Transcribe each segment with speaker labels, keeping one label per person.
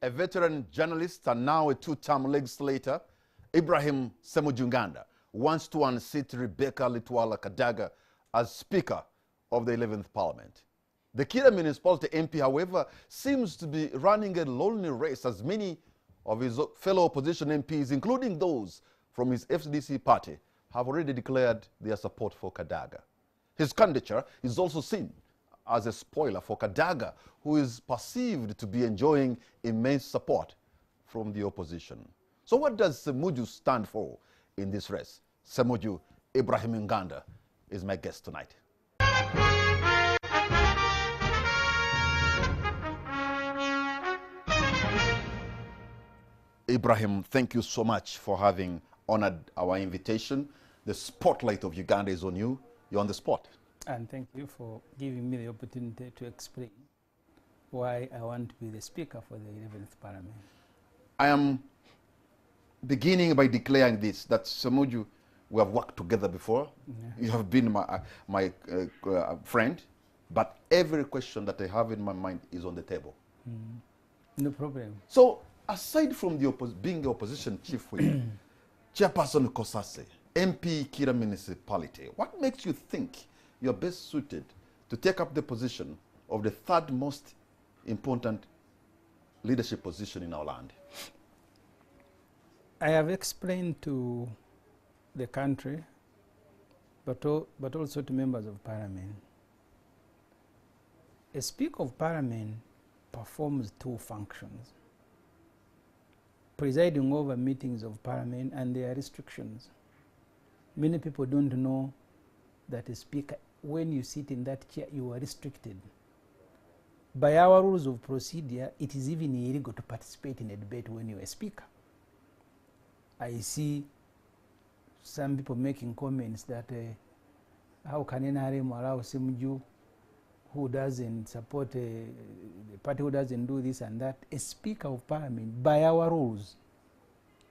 Speaker 1: A veteran journalist and now a two-term legislator, Ibrahim Ssemujju Nganda, wants to unseat Rebecca Alitwala Kadaga as Speaker of the 11th Parliament. The Kira Municipality MP, however, seems to be running a lonely race as many of his fellow opposition MPs, including those from his FDC party, have already declared their support for Kadaga. His candidature is also seen as a spoiler for Kadaga, who is perceived to be enjoying immense support from the opposition. So what does Ssemujju stand for in this race? Ssemujju Ibrahim Nganda is my guest tonight. Ibrahim, thank you so much for having honored our invitation. The spotlight of Uganda is on you. You're on the spot.
Speaker 2: And thank you for giving me the opportunity to explain why I want to be the Speaker for the 11th Parliament. I am
Speaker 1: beginning by declaring this, that Ssemujju, we have worked together before. Yeah. You have been my friend, but every question that I have in my mind is on the table.
Speaker 2: No problem.
Speaker 1: So, aside from being the opposition chief whip, Chairperson Kosase, MP Kira Municipality, what makes you think you're best suited to take up the position of the third most important leadership position in our land?
Speaker 2: I have explained to the country, but also to members of Parliament. A Speaker of Parliament performs two functions: presiding over meetings of Parliament and their restrictions. Many people don't know that a Speaker, when you sit in that chair, you are restricted. By our rules of procedure, it is even illegal to participate in a debate when you are a Speaker. I see some people making comments that how can NRM allow Ssemujju, who doesn't support the party, who doesn't do this and that. A Speaker of Parliament, by our rules,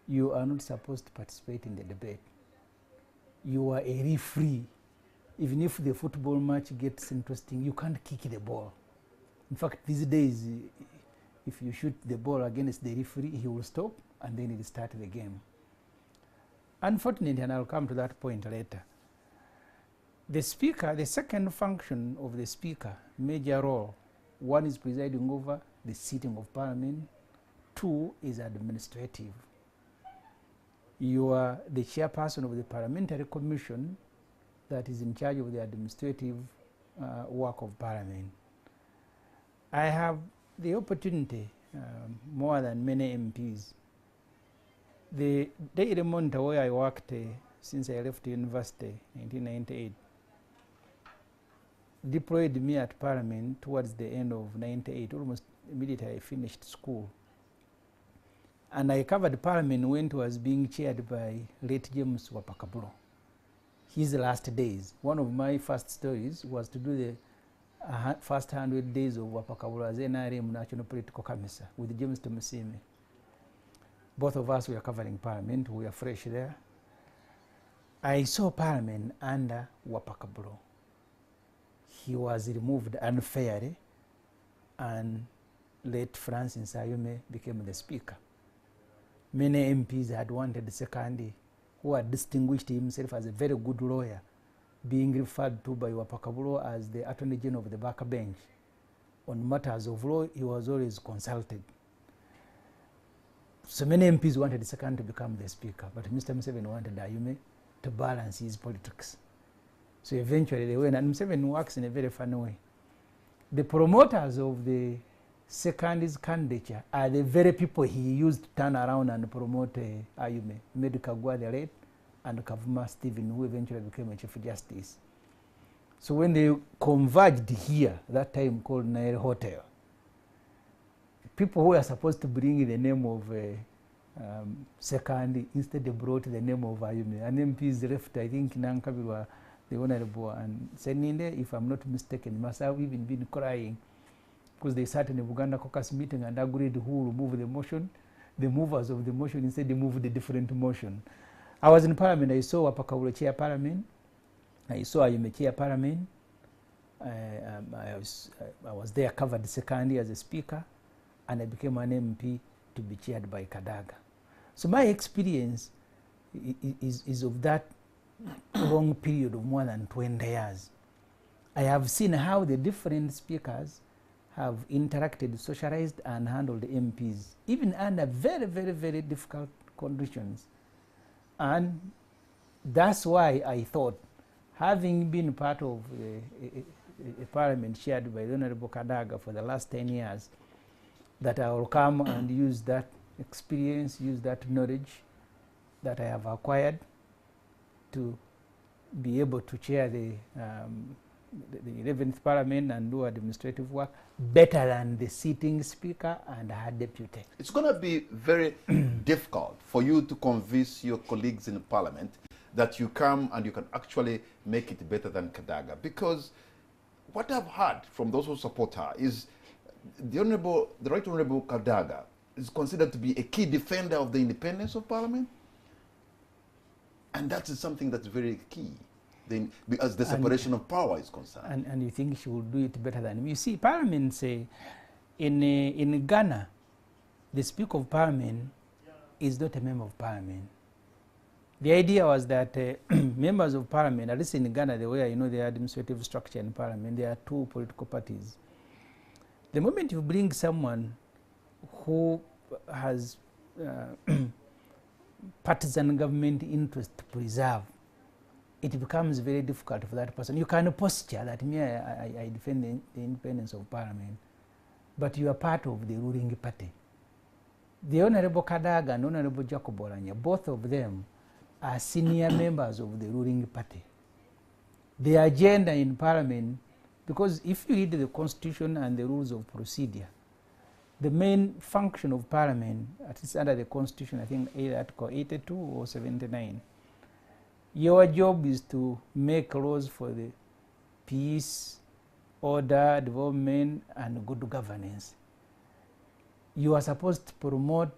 Speaker 2: you are not supposed to participate in the debate. You are a referee. Even if the football match gets interesting, you can't kick the ball. In fact, these days, if you shoot the ball against the referee, he will stop and then he'll start the game. Unfortunately, and I'll come to that point later, the Speaker, the second function of the Speaker, major role, one is presiding over the sitting of Parliament, two is administrative. You are the chairperson of the Parliamentary Commission that is in charge of the administrative work of Parliament. I have the opportunity, more than many MPs. The daily monitor where I worked since I left university in 1998 deployed me at Parliament towards the end of 98, almost immediately I finished school. And I covered Parliament when it was being chaired by late James Wapakabulo. His last days. One of my first stories was to do the first 100 days of Wapakabulo as NRM National Political Commissar with James Tomusime. Both of us were covering Parliament. We were fresh there. I saw Parliament under Wapakabulo. He was removed unfairly, and late Francis Ayume became the Speaker. Many MPs had wanted Sekandi, who had distinguished himself as a very good lawyer, being referred to by Wapakabulo as the Attorney General of the back bench. On matters of law, he was always consulted. So many MPs wanted Sekandi to become the Speaker, but Mr. Museveni wanted Ayume to balance his politics. So eventually they went, and Museveni works in a very funny way. The promoters of the Sekandi's candidature are the very people he used to turn around and promote Ayume, Medi Kagwa the late, and Kavuma Stephen, who eventually became a Chief Justice. So when they converged here, that time called Nair Hotel, people who were supposed to bring the name of Sekandi, instead they brought the name of Ayume. And MPs left, I think, Nankabilwa, the Honorable, and Seninde, if I'm not mistaken, must have even been crying, because they sat in the Uganda caucus meeting and agreed who will move the motion. The movers of the motion instead they moved a different motion. I was in Parliament. I saw Wapakabulo chair Parliament. I saw Ayume chair Parliament. I was there, covered Sekandi as a Speaker. and I became an MP to be chaired by Kadaga. So my experience is of that long period of more than 20 years. I have seen how the different speakers have interacted, socialized, and handled MPs, even under very, very, very difficult conditions. And that's why I thought, having been part of a parliament chaired by the Honorable Kadaga for the last 10 years, that I will come and use that experience, use that knowledge that I have acquired to be able to chair the 11th Parliament and do administrative work better than the sitting speaker and her deputy.
Speaker 1: It's going to be very difficult for you to convince your colleagues in Parliament that you come and you can actually make it better than Kadaga, because what I've heard from those who support her is the Right Honorable Kadaga is considered to be a key defender of the independence of Parliament, and that is something that's very key. As the separation of power is concerned.
Speaker 2: And you think she will do it better than me? You see, Parliament, say, in Ghana, the Speaker of Parliament is not a member of Parliament. The idea was that members of Parliament, at least in Ghana, the way I know the administrative structure in Parliament, there are two political parties. The moment you bring someone who has partisan government interest to preserve, it becomes very difficult for that person. You can posture that I defend the independence of Parliament, but you are part of the ruling party. The Honorable Kadaga and Honorable Jacob Oranya, both of them are senior members of the ruling party. The agenda in Parliament, because if you read the Constitution and the rules of procedure, the main function of Parliament, at least under the Constitution, I think either Article 82 or 79, your job is to make laws for the peace, order, development, and good governance. You are supposed to promote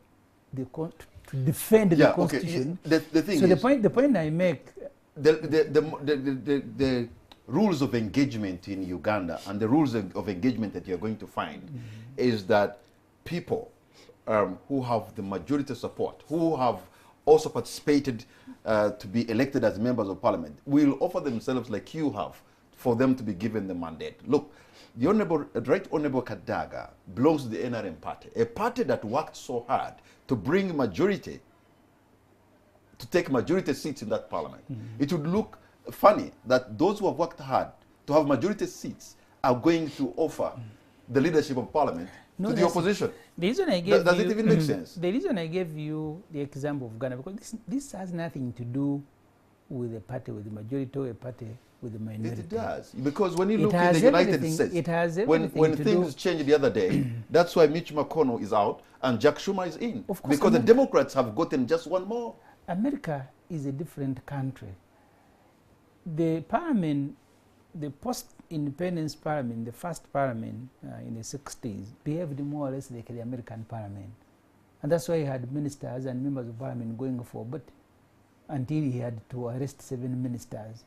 Speaker 2: to defend the Constitution.
Speaker 1: Okay. The thing
Speaker 2: so
Speaker 1: is,
Speaker 2: the point I make,
Speaker 1: the rules of engagement in Uganda and the rules of engagement that you're going to find is that people who have the majority support, who have also participated to be elected as members of Parliament, will offer themselves like you have for them to be given the mandate. Look, the Right Honorable Kadaga belongs to the NRM party, a party that worked so hard to bring majority, to take majority seats in that Parliament. It would look funny that those who have worked hard to have majority seats are going to offer the leadership of Parliament to the opposition.
Speaker 2: The reason I gave
Speaker 1: does it even make sense?
Speaker 2: The reason I gave you the example of Ghana, because this has nothing to do with a party with the majority or a party with the minority.
Speaker 1: It does, because when you look in the United States,
Speaker 2: it has
Speaker 1: when things changed the other day, that's why Mitch McConnell is out and Jack Schumer is in, because the Democrats have gotten just one more.
Speaker 2: America is a different country. The Parliament, the post-independence Parliament, the first Parliament in the 60s, behaved more or less like the American Parliament. And that's why he had ministers and members of Parliament going for, but until he had to arrest 7 ministers.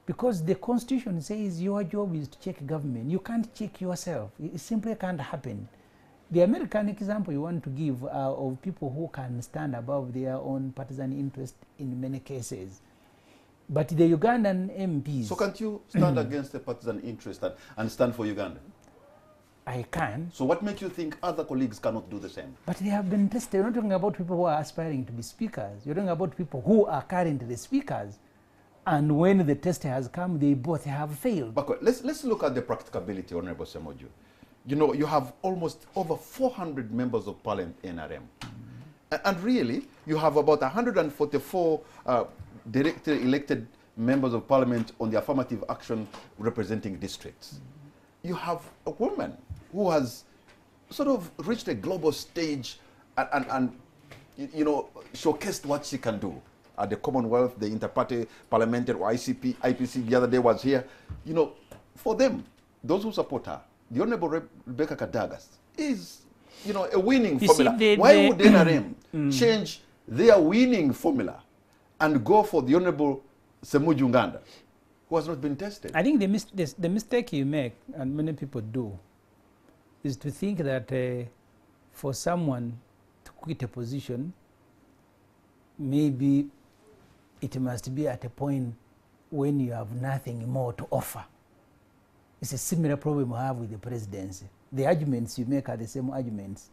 Speaker 2: Because the Constitution says your job is to check government. You can't check yourself. It simply can't happen. The American example you want to give are of people who can stand above their own partisan interest in many cases. But the Ugandan MPs... So
Speaker 1: can't you stand against the partisan interest and stand for Uganda?
Speaker 2: I can.
Speaker 1: So what makes you think other colleagues cannot do the same?
Speaker 2: But they have been tested. You're not talking about people who are aspiring to be speakers. You're talking about people who are currently speakers. And when the test has come, they both have failed. But
Speaker 1: let's look at the practicability, Honorable Ssemujju. You know, you have almost over 400 members of Parliament NRM. And really, you have about 144 directly elected members of Parliament on the affirmative action representing districts. You have a woman who has sort of reached a global stage and you know, showcased what she can do. At the Commonwealth, the Inter-Party Parliamentary, or IPC the other day was here. You know, for them, those who support her, the Honorable Rebecca Kadaga is, you know, a winning formula. Why would NRM change their winning formula and go for the Honorable Ssemujju Nganda, who has not been tested?
Speaker 2: I think the mistake you make, and many people do, is to think that for someone to quit a position, maybe it must be at a point when you have nothing more to offer. It's a similar problem we have with the presidency. The arguments you make are the same arguments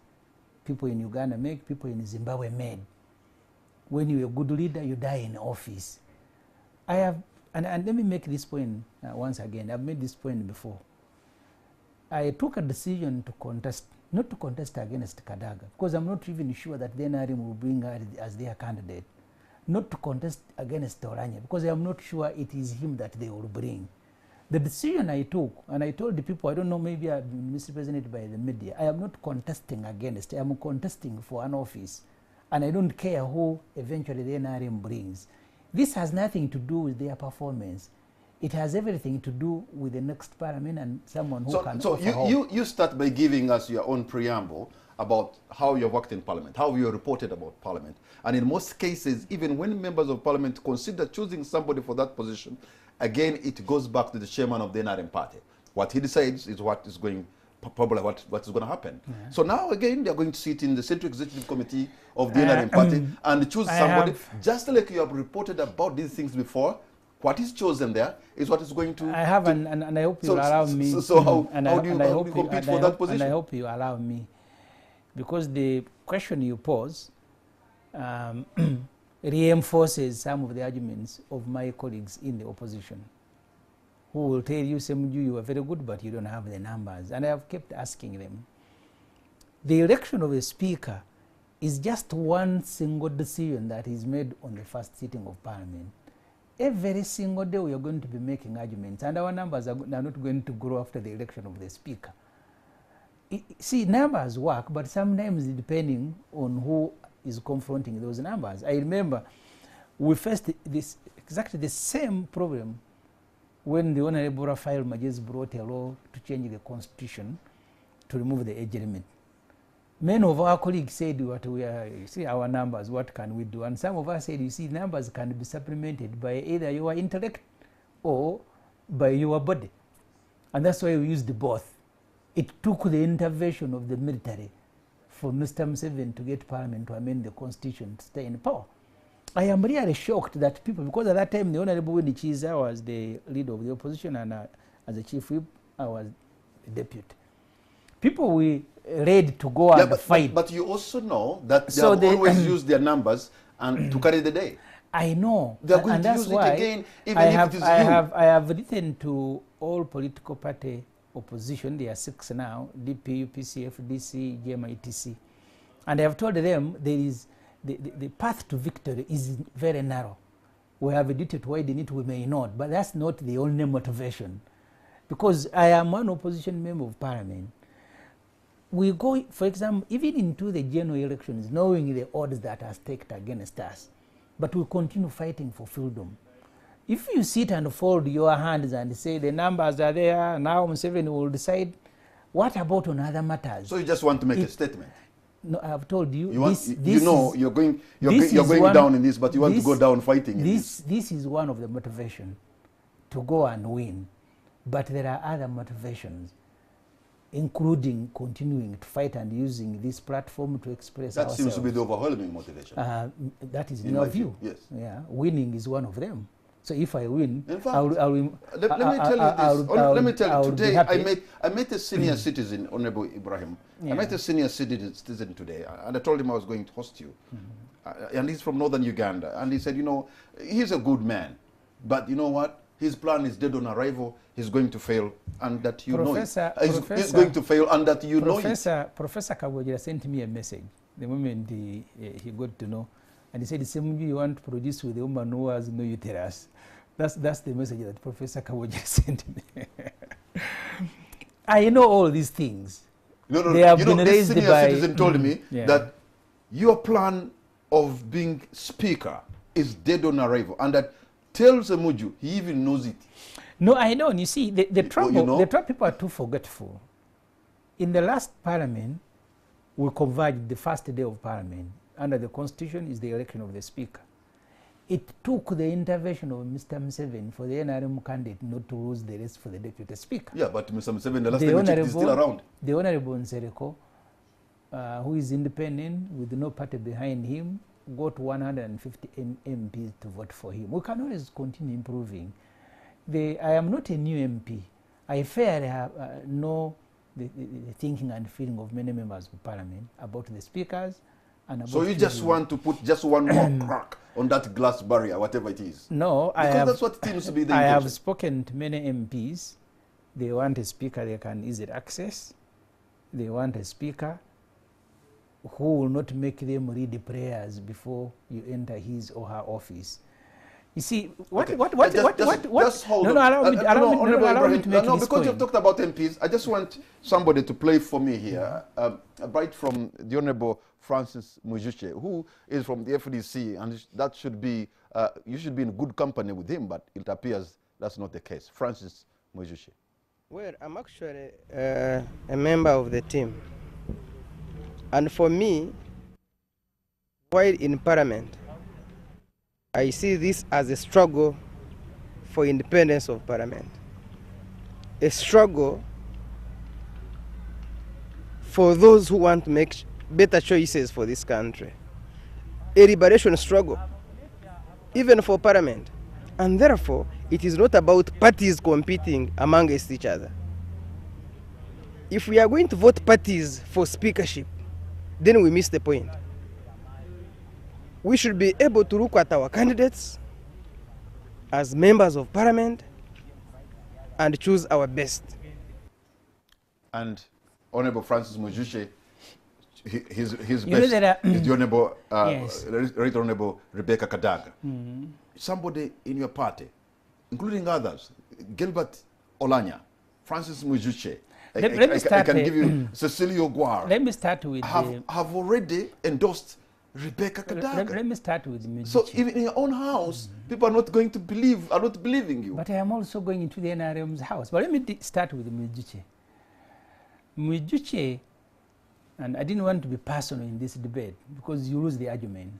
Speaker 2: people in Uganda make, people in Zimbabwe made. When you're a good leader, you die in office. And let me make this point once again. I've made this point before. I took a decision to contest, not to contest against Kadaga, because I'm not even sure that the NRM will bring her as their candidate. Not to contest against Oranya, because I'm not sure it is him that they will bring. The decision I took, and I told the people, I don't know, maybe I've been misrepresented by the media, I am not contesting against, I am contesting for an office. And I don't care who eventually the NRM brings. This has nothing to do with their performance. It has everything to do with the next parliament and someone who can offer hope.
Speaker 1: You start by giving us your own preamble about how you worked in parliament, how you reported about parliament. And in most cases, even when members of parliament consider choosing somebody for that position, again, it goes back to the chairman of the NRM party. What he decides is what is going, probably what is going to happen. Yeah. So now again, they are going to sit in the Central Executive Committee of the NRM party and choose somebody, just like you have reported about these things before. What is chosen there is what is going to...
Speaker 2: I have, and I hope you allow me.
Speaker 1: So how do you compete for that position?
Speaker 2: And I hope you allow me. Because the question you pose reinforces some of the arguments of my colleagues in the opposition, who will tell you, Ssemujju, you are very good, but you don't have the numbers. And I have kept asking them. The election of a speaker is just one single decision that is made on the first sitting of parliament. Every single day we are going to be making arguments, and our numbers are not going to grow after the election of the speaker. See, numbers work, but sometimes depending on who is confronting those numbers. I remember we faced this exactly the same problem when the Honorable Raphael Magezi brought a law to change the constitution to remove the age limit. Many of our colleagues said, what we are, see our numbers, what can we do? And some of us said, you see, numbers can be supplemented by either your intellect or by your body. And that's why we used both. It took the intervention of the military for Mr. Museveni to get Parliament to amend the Constitution to stay in power. I am really shocked that people, because at that time the Honorable Winnie Chiza was the leader of the opposition, and as a chief whip, I was the deputy. People were ready to go and fight.
Speaker 1: But you also know that they have always used their numbers and to carry the day.
Speaker 2: I know.
Speaker 1: They are going to use it again, even if it is
Speaker 2: I have written to all political party opposition, there are 6 now, DP, UPCF, DC, GMA, etc. And I have told them there is the path to victory is very narrow. We have a duty to widen it, we may not, but that's not the only motivation. Because I am one opposition member of parliament. We go, for example, even into the general elections, knowing the odds that are staked against us, but we continue fighting for freedom. If you sit and fold your hands and say the numbers are there, now Museveni will decide, what about on other matters?
Speaker 1: So you just want to make a statement?
Speaker 2: No, I have told you.
Speaker 1: You're going down in this, but you want to go down fighting in this.
Speaker 2: This is one of the motivations to go and win, but there are other motivations, including continuing to fight and using this platform to express ourselves.
Speaker 1: That seems to be the overwhelming motivation.
Speaker 2: That is in your view.
Speaker 1: Yes.
Speaker 2: Yeah, winning is one of them. So if I win,
Speaker 1: in fact, let me tell you this. Today I met a senior citizen, Honorable Ibrahim. Yeah. I met a senior citizen today, and I told him I was going to host you. And he's from northern Uganda. And he said, you know, he's a good man, but you know what? His plan is dead on arrival. He's going to fail, and that you know it. He's going to fail, and that you know it.
Speaker 2: Professor Kawajira sent me a message the moment he got to know. And he said, Ssemujju, you want to produce with the woman who has no uterus. That's the message that Professor Kawajira sent me. I know all these things.
Speaker 1: No, they have been raised by... This senior citizen told me that your plan of being speaker is dead on arrival, and that tells Ssemujju, he even knows it.
Speaker 2: No, I know. And you see, the trouble, the people are too forgetful. In the last parliament, we converged the first day of parliament. Under the constitution is the election of the speaker. It took the intervention of Mr. Museveni for the NRM candidate not to lose the race for the deputy speaker.
Speaker 1: Yeah, but Mr. Museveni, the last time we checked, is still around.
Speaker 2: The Honorable Nsereko who is independent with no party behind him, got 150 MPs to vote for him. We can always continue improving. I am not a new MP. I fairly know the thinking and feeling of many members of Parliament about the speakers. And about
Speaker 1: so you just want to put just one more crack on that glass barrier, whatever it is?
Speaker 2: No,
Speaker 1: because that's what seems to be the
Speaker 2: I
Speaker 1: intention.
Speaker 2: have spoken to many MPs. They want a speaker they can easily access. They want a speaker who will not make them read the prayers before you enter his or her office. You see,
Speaker 1: Just hold on.
Speaker 2: Allow me to make
Speaker 1: no,
Speaker 2: this
Speaker 1: because
Speaker 2: point.
Speaker 1: you've talked about MPs, I just want somebody to play for me here, right from the Honorable Francis Mujushe, who is from the FDC, and that should be, you should be in good company with him, but it appears that's not the case. Francis Mujushe.
Speaker 3: Well, I'm actually a member of the team. And for me, while in Parliament, I see this as a struggle for independence of Parliament. A struggle for those who want to make better choices for this country. A liberation struggle, even for Parliament. And therefore, it is not about parties competing amongst each other. If we are going to vote parties for speakership, then we miss the point. We should be able to look at our candidates as members of Parliament and choose our best.
Speaker 1: And Honorable Francis Mujushe, his best is
Speaker 2: know
Speaker 1: the Honorable,
Speaker 2: yes.
Speaker 1: Right Honorable Rebecca Kadaga. Somebody in your party, including others, Gilbert Olanya, Francis Mujushe, I can give you Cecilio Guar.
Speaker 2: Let me start with
Speaker 1: have already endorsed Rebecca Kadaga.
Speaker 2: Let me start with Mujushe.
Speaker 1: So even in your own house, people are not going to believe, are not believing you.
Speaker 2: But I am also going into the NRM's house. But let me start with Mujushe. Mujushe, and I didn't want to be personal in this debate because you lose the argument.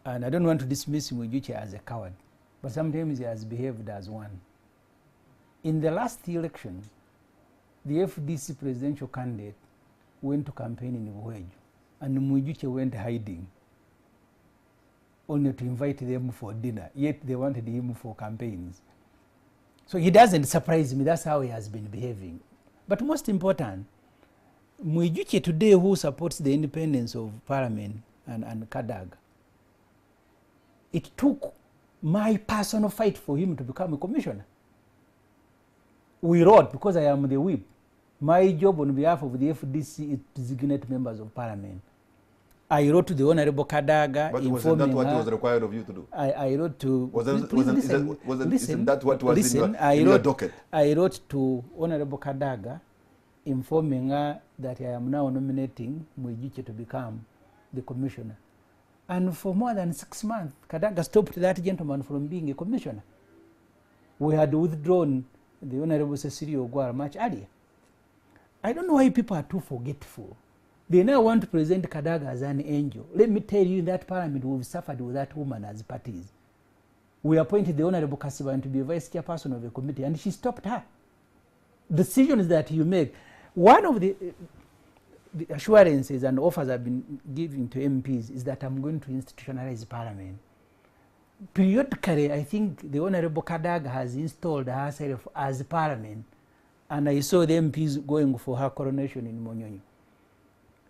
Speaker 2: And I don't want to dismiss Mujushe as a coward, but sometimes he has behaved as one. In the last election, the FDC presidential candidate went to campaign in Ibueju, and Mujushe went hiding, only to invite them for dinner, yet they wanted him for campaigns. So he doesn't surprise me, that's how he has been behaving. But most important, Mujushe today, who supports the independence of Parliament and Kadaga, it took my personal fight for him to become a commissioner. We wrote, because I am the whip, my job on behalf of the FDC is to designate members of Parliament. I wrote to the Honorable Kadaga,
Speaker 1: but wasn't that what was required of you to do?
Speaker 2: I wrote to...
Speaker 1: Isn't that what was in your docket?
Speaker 2: I wrote to Honorable Kadaga, informing her that I am now nominating Mujushe to become the commissioner. And for more than 6 months, Kadaga stopped that gentleman from being a commissioner. We had withdrawn the Honorable Cecilio Guar much earlier. I don't know why people are too forgetful. They now want to present Kadaga as an angel. Let me tell you, in that Parliament, we've suffered with that woman as parties. We appointed the Honorable Kasiban to be a vice chairperson of a committee, and she stopped her. Decisions that you make. One of the assurances and offers I've been giving to MPs is that I'm going to institutionalize Parliament. Periodically, I think the Honorable Kadaga has installed herself as Parliament, and I saw the MPs going for her coronation in Monyonyo.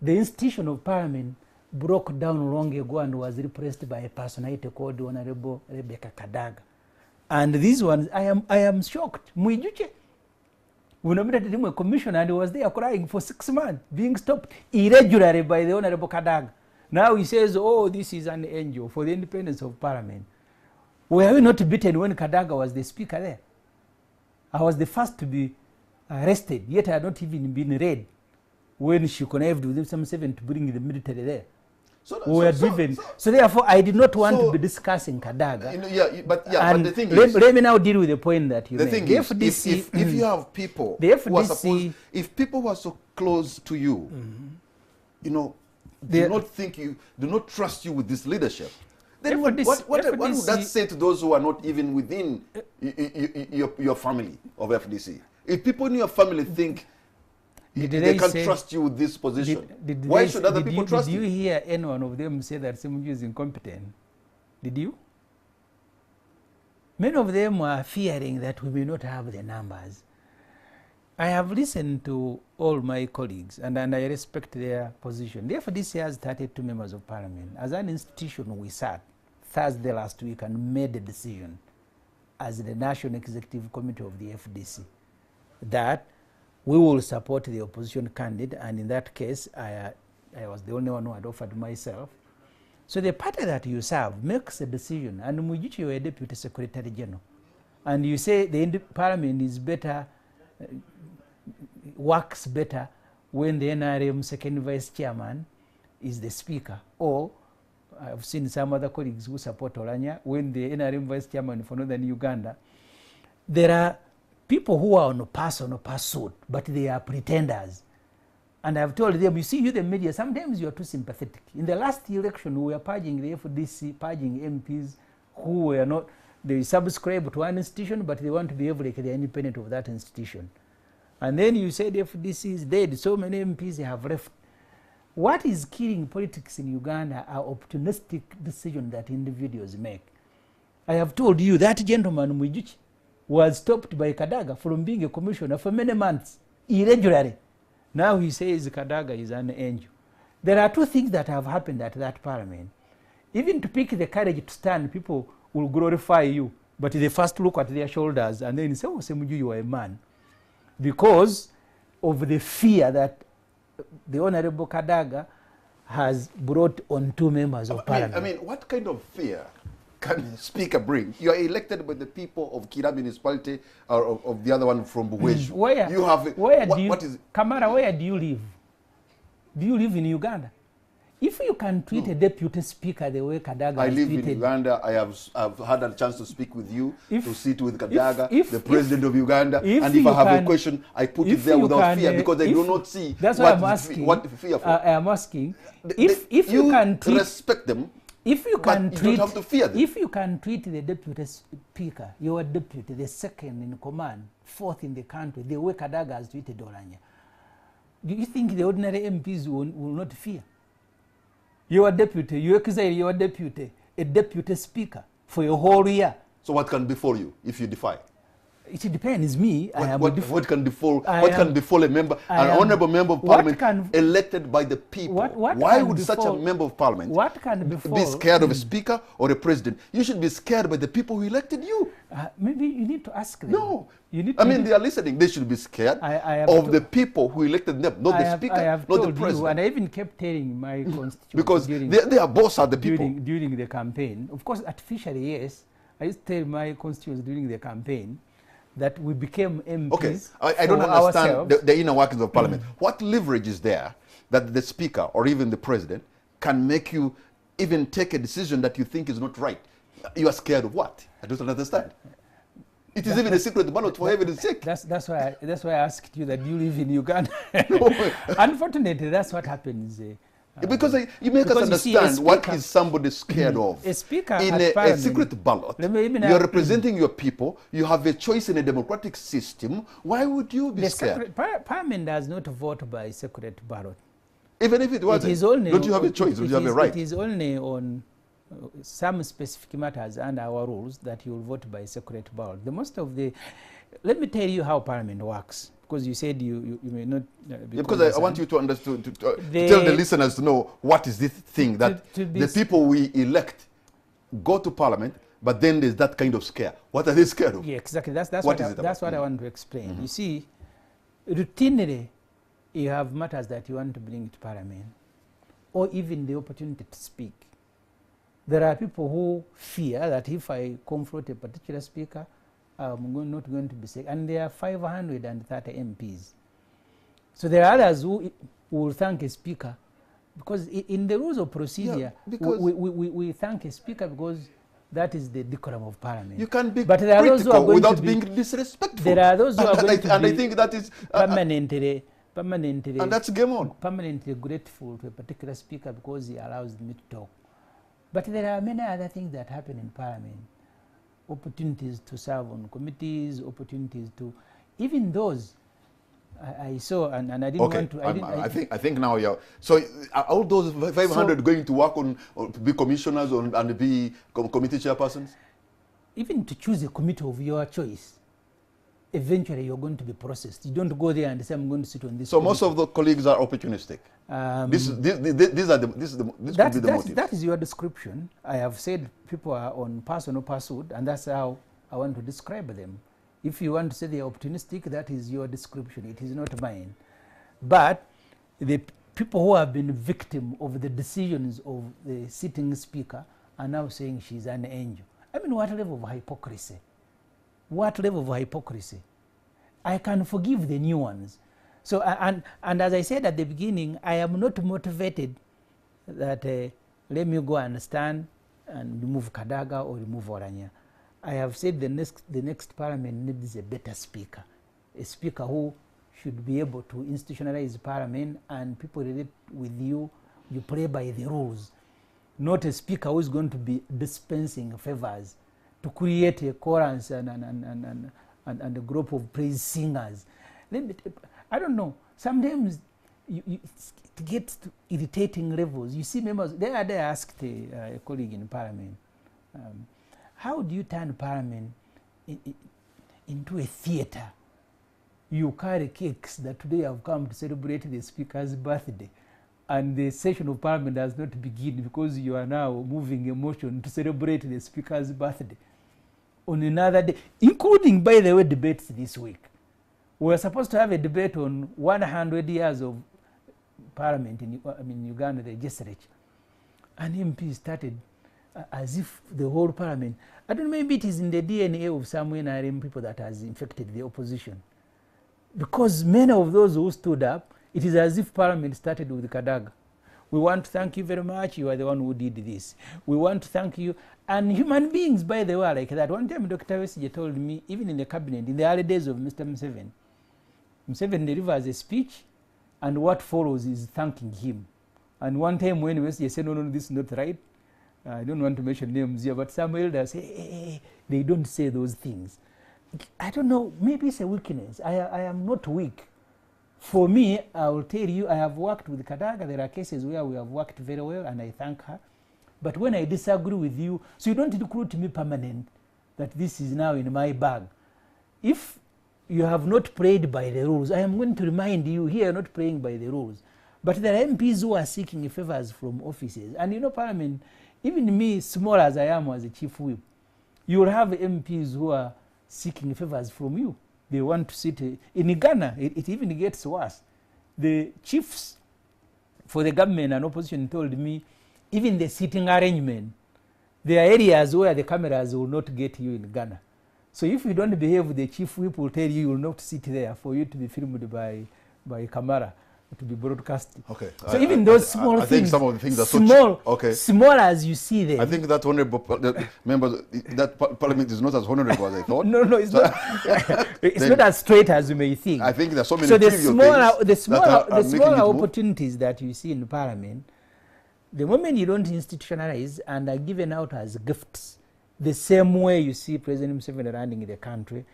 Speaker 2: The institution of Parliament broke down long ago and was replaced by a personality called Honorable Rebecca Kadaga. And these ones, I am shocked. Mujushe, we nominated him a commissioner and he was there crying for 6 months, being stopped irregularly by the Honorable Kadaga. Now he says, oh, this is an angel for the independence of Parliament. Were we not beaten when Kadaga was the speaker there? I was the first to be arrested, yet I had not even been read when she connived with some 7 to bring the military there. So therefore, I did not want to be discussing Kadaga.
Speaker 1: But the thing is,
Speaker 2: let me now deal with the point that you
Speaker 1: the
Speaker 2: made.
Speaker 1: Thing is, if you have people, if people who are so close to you, you know, do not trust you with this leadership, then what would that say to those who are not even within your family of FDC? If people in your family think They can't trust you with this position. Why should other people trust you?
Speaker 2: Did you hear any one of them say that Ssemujju is incompetent? Did you? Many of them are fearing that we may not have the numbers. I have listened to all my colleagues, and I respect their position. The FDC has 32 members of parliament. As an institution, we sat Thursday last week and made a decision as the National Executive Committee of the FDC that we will support the opposition candidate, and in that case, I was the only one who had offered myself. So the party that you serve makes a decision, and Mujiki, you are a Deputy Secretary General, and you say the Parliament is better, works better when the NRM second Vice Chairman is the Speaker, or I've seen some other colleagues who support Oranya, when the NRM Vice Chairman for Northern Uganda. There are people who are on a personal pursuit, but they are pretenders. And I've told them, you see, you the media, sometimes you are too sympathetic. In the last election, we were purging the FDC, purging MPs who were not, they subscribe to one institution, but they want to behave like they're independent of that institution. And then you say the FDC is dead, so many MPs have left. What is killing politics in Uganda are opportunistic decisions that individuals make. I have told you that gentleman, Mujiki, was stopped by Kadaga from being a commissioner for many months, irregularly. Now he says Kadaga is an angel. There are two things that have happened at that parliament. Even to pick the courage to stand, people will glorify you, but they first look at their shoulders and then say, oh, Ssemujju, you are a man. Because of the fear that the Honorable Kadaga has brought on two members of parliament.
Speaker 1: I mean, what kind of fear can the Speaker bring? You are elected by the people of Kira Municipality, or of the other one from Buweju.
Speaker 2: Kamara, where do you live? Do you live in Uganda? If you can treat a deputy speaker the way Kadaga
Speaker 1: I live in Uganda. I've had a chance to speak with you, to sit with Kadaga, the president of Uganda, and if I have a question, I put it there without fear, because I do not see what fear for.
Speaker 2: I am asking, if you can treat,
Speaker 1: respect them,
Speaker 2: if you can
Speaker 1: but
Speaker 2: treat,
Speaker 1: you don't have to fear them.
Speaker 2: If you can treat the deputy speaker, your deputy, the second in command, fourth in the country, the way Kadaga has treated Oranya, do you think the ordinary MPs will not fear? You are deputy, you exile your deputy, a deputy speaker for your whole year.
Speaker 1: So what can befall you if you defy?
Speaker 2: It depends. Me,
Speaker 1: what can befall a member, an honourable member of parliament elected by the people? Why would such a member of parliament be scared of a speaker or a president? You should be scared by the people who elected you.
Speaker 2: Maybe you need to ask them.
Speaker 1: No. They are listening. They should be scared of the people who elected them, not the speaker, not the president.
Speaker 2: And I even kept telling my constituents
Speaker 1: because their boss are the people.
Speaker 2: During the campaign. Of course, artificially, yes. I used to tell my constituents during the campaign that we became MPs.
Speaker 1: Okay, I don't understand the inner workings of parliament. What leverage is there that the speaker or even the president can make you even take a decision that you think is not right? You are scared of what? I don't understand. It is even a secret ballot, for heaven's sake.
Speaker 2: That's why I asked you that you live in Uganda. No. Unfortunately, that's what happens.
Speaker 1: Because you make us understand what is somebody scared of.
Speaker 2: A speaker
Speaker 1: in a secret ballot, you are representing your people, you have a choice in a democratic system. Why would you be scared?
Speaker 2: Parliament does not vote by secret ballot.
Speaker 1: Even if it wasn't, don't you have a choice? Don't you have a right?
Speaker 2: It is only on some specific matters and our rules that you will vote by secret ballot. The most of the, let me tell you how Parliament works. Because you said you may not...
Speaker 1: because I want you to understand, to tell the listeners to know what is this thing that the people we elect go to Parliament, but then there's that kind of scare. What are they scared of?
Speaker 2: Yeah, exactly. That's what I want to explain. You see, routinely, you have matters that you want to bring to Parliament, or even the opportunity to speak. There are people who fear that if I confront a particular speaker, I'm not going to be sick. And there are 530 MPs. So there are others who will thank a speaker because in the rules of procedure, we thank a speaker because that is the decorum of Parliament.
Speaker 1: You can be critical without being disrespectful.
Speaker 2: There are those who are going to be
Speaker 1: and I think that is
Speaker 2: permanently,
Speaker 1: and that's game on.
Speaker 2: Permanently grateful to a particular speaker because he allows me to talk. But there are many other things that happen in Parliament. Opportunities to serve on committees, opportunities to, even those I saw, and I didn't want to.
Speaker 1: I think now you're. So are all those 500 going to work on to be commissioners and be committee chairpersons?
Speaker 2: Even to choose a committee of your choice, eventually you're going to be processed. You don't go there and say, I'm going to sit on this.
Speaker 1: So committee. Most of the colleagues are opportunistic. This could be the motive.
Speaker 2: That is your description. I have said people are on personal pursuit, and that's how I want to describe them. If you want to say they are opportunistic, that is your description. It is not mine. But the people who have been victim of the decisions of the sitting speaker are now saying she's an angel. I mean, what level of hypocrisy? What level of hypocrisy? I can forgive the new ones. So, and as I said at the beginning, I am not motivated that let me go and stand and remove Kadaga or remove Oranya. I have said the next parliament needs a better speaker, a speaker who should be able to institutionalize parliament and people relate with you, you play by the rules. Not a speaker who is going to be dispensing favors to create a chorus and a group of praise singers. I don't know, sometimes it gets to irritating levels. You see members, they asked a colleague in parliament, how do you turn parliament into a theater? You carry cakes that today have come to celebrate the speaker's birthday, and the session of parliament does not begin because you are now moving a motion to celebrate the speaker's birthday on another day, including, by the way, debates this week. We were supposed to have a debate on 100 years of parliament in Uganda, the legislature. And MP started as if the whole parliament, I don't know, maybe it is in the DNA of some NRM people that has infected the opposition. Because many of those who stood up, it is as if parliament started with Kadaga. We want to thank you very much, you are the one who did this. We want to thank you. And human beings, by the way, are like that. One time Dr. Wesige told me, even in the cabinet, in the early days of Mr. Museveni delivers a speech, and what follows is thanking him. And one time when Wesige said, no, this is not right, I don't want to mention names here, but some elders say, hey, they don't say those things. I don't know, maybe it's a weakness. I am not weak. For me, I will tell you, I have worked with Kadaga. There are cases where we have worked very well, and I thank her. But when I disagree with you, so you don't recruit me permanent, that this is now in my bag. If you have not played by the rules, I am going to remind you, here not playing by the rules. But there are MPs who are seeking favors from offices. And you know, Parliament, even me, small as I am as a chief whip, you will have MPs who are seeking favors from you. They want to sit in Ghana. It even gets worse. The chiefs for the government and opposition told me, even the sitting arrangement, there are areas where the cameras will not get you in Ghana. So if you don't behave, the chief whip will tell you will not sit there for you to be filmed by camera, to be broadcast. Okay. So even those small things, I think some of the things are small, small as you see them.
Speaker 1: I think that honorable members, that parliament is not as honorable as I thought.
Speaker 2: No, it's not. It's not as straight as you may think.
Speaker 1: I think there's so many.
Speaker 2: So the smaller opportunities that you see in parliament, the moment you don't institutionalize and are given out as gifts, the same way you see President Museveni running the country,